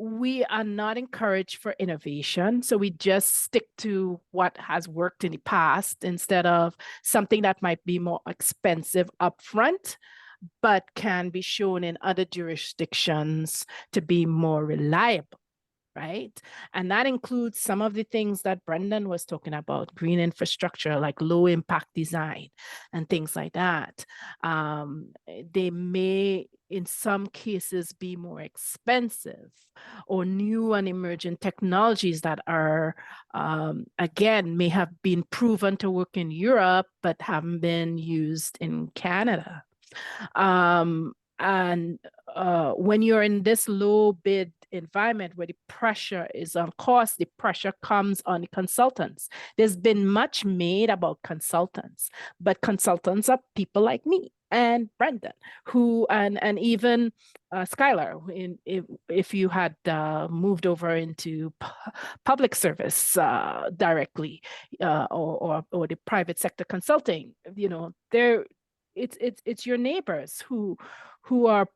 We are not encouraged for innovation. So we just stick to what has worked in the past instead of something that might be more expensive upfront, but can be shown in other jurisdictions to be more reliable, right? And that includes some of the things that Brendon was talking about, green infrastructure, like low impact design and things like that. They may, in some cases, be more expensive, or new and emerging technologies that are, again, may have been proven to work in Europe, but haven't been used in Canada. When you're in this low bid environment where the pressure is on cost, the pressure comes on the consultants. There's been much made about consultants, but consultants are people like me and Brendon, who and even Skylar, if you had moved over into public service directly, or the private sector consulting, you know, it's your neighbors who are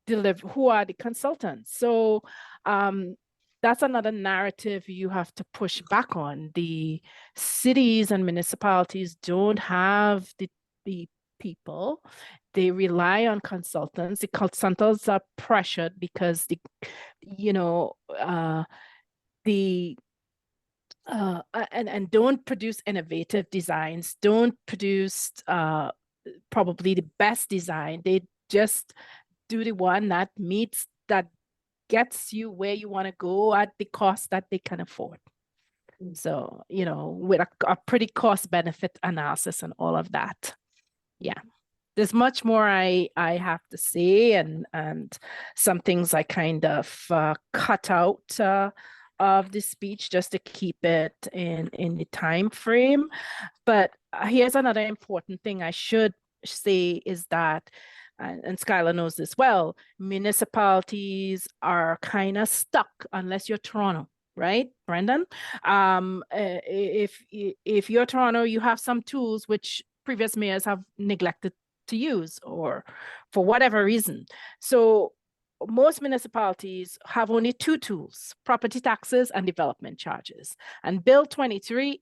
the consultants. So that's another narrative you have to push back on. The cities and municipalities don't have the people. They rely on consultants. The consultants are pressured because and don't produce innovative designs, don't produce probably the best design. They just do the one that gets you where you want to go at the cost that they can afford. So, you know, with a pretty cost benefit analysis and all of that. Yeah. There's much more I have to say, and some things I kind of cut out of the speech just to keep it in the time frame. But here's another important thing I should say is that, and Skylar knows this well, municipalities are kind of stuck unless you're Toronto, right, Brendon? If you're Toronto, you have some tools which previous mayors have neglected to use, or for whatever reason. So most municipalities have only two tools: property taxes and development charges. And Bill 23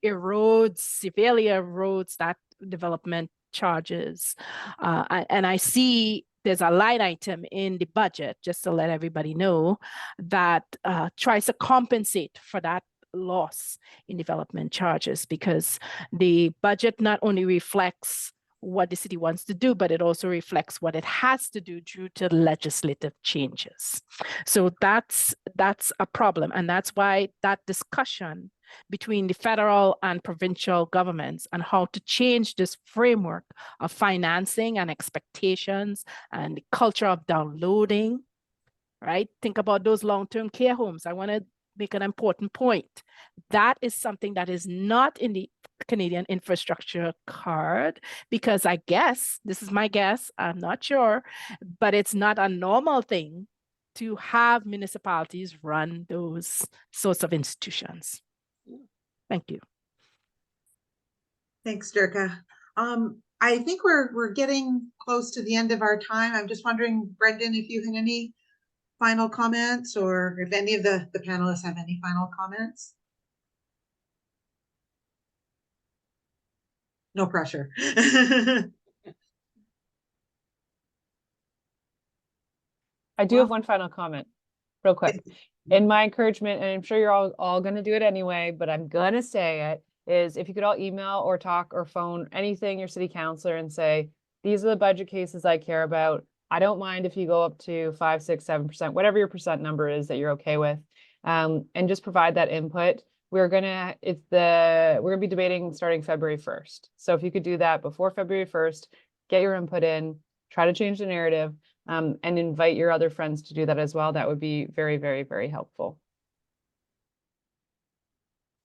severely erodes that development charges. And I see there's a line item in the budget, just to let everybody know, that tries to compensate for that loss in development charges, because the budget not only reflects what the city wants to do, but it also reflects what it has to do due to legislative changes. So that's a problem. And that's why that discussion between the federal and provincial governments and how to change this framework of financing and expectations and the culture of downloading, right? Think about those long-term care homes. I want to make an important point. That is something that is not in the Canadian infrastructure card, because I guess, this is my guess, I'm not sure, but it's not a normal thing to have municipalities run those sorts of institutions. Thank you. Thanks, Dirka. I think we're getting close to the end of our time. I'm just wondering, Brendon, if you had any final comments, or if any of the panelists have any final comments. No pressure. I do have one final comment, real quick. In my encouragement, and I'm sure you're all going to do it anyway, but I'm going to say it, is if you could all email or talk or phone anything your city councilor and say, these are the budget cases I care about. I don't mind if you go up to 5, 6, 7%, whatever your percent number is that you're okay with, and just provide that input. we're gonna be debating starting February 1st. So if you could do that before February 1st, get your input in, try to change the narrative, and invite your other friends to do that as well. That would be very, very, very helpful.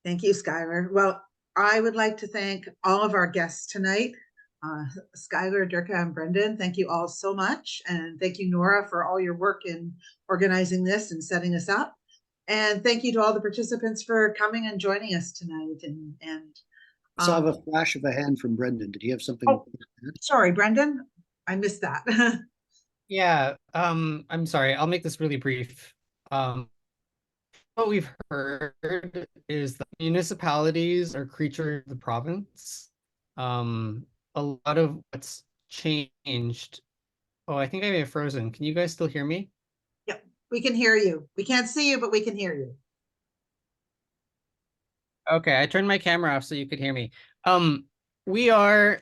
Thank you, Skylar. Well, I would like to thank all of our guests tonight. Skylar, Dirka, and Brendon, thank you all so much. And thank you, Nora, for all your work in organizing this and setting us up. And thank you to all the participants for coming and joining us tonight. I saw a flash of a hand from Brendon. Did he have something? Oh, sorry, Brendon. I missed that. Yeah, I'm sorry. I'll make this really brief. What we've heard is that municipalities are creatures of the province. A lot of what's changed. Oh, I think I may have frozen. Can you guys still hear me? Yep, we can hear you. We can't see you, but we can hear you. Okay, I turned my camera off so you could hear me. We are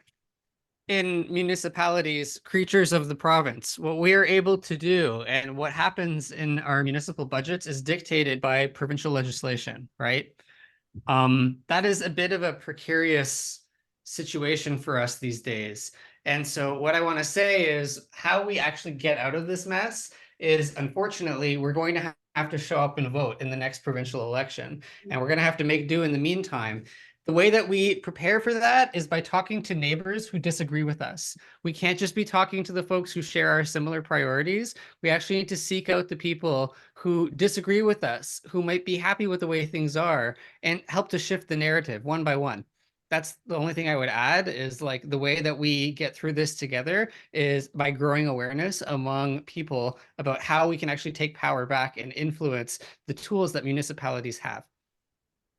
in municipalities creatures of the province. What we are able to do and what happens in our municipal budgets is dictated by provincial legislation, right? That is a bit of a precarious situation for us these days. And so what I want to say is how we actually get out of this mess is, unfortunately, we're going to have to show up and vote in the next provincial election. And we're going to have to make do in the meantime. The way that we prepare for that is by talking to neighbors who disagree with us. We can't just be talking to the folks who share our similar priorities. We actually need to seek out the people who disagree with us, who might be happy with the way things are, and help to shift the narrative one by one. That's the only thing I would add is like the way that we get through this together is by growing awareness among people about how we can actually take power back and influence the tools that municipalities have.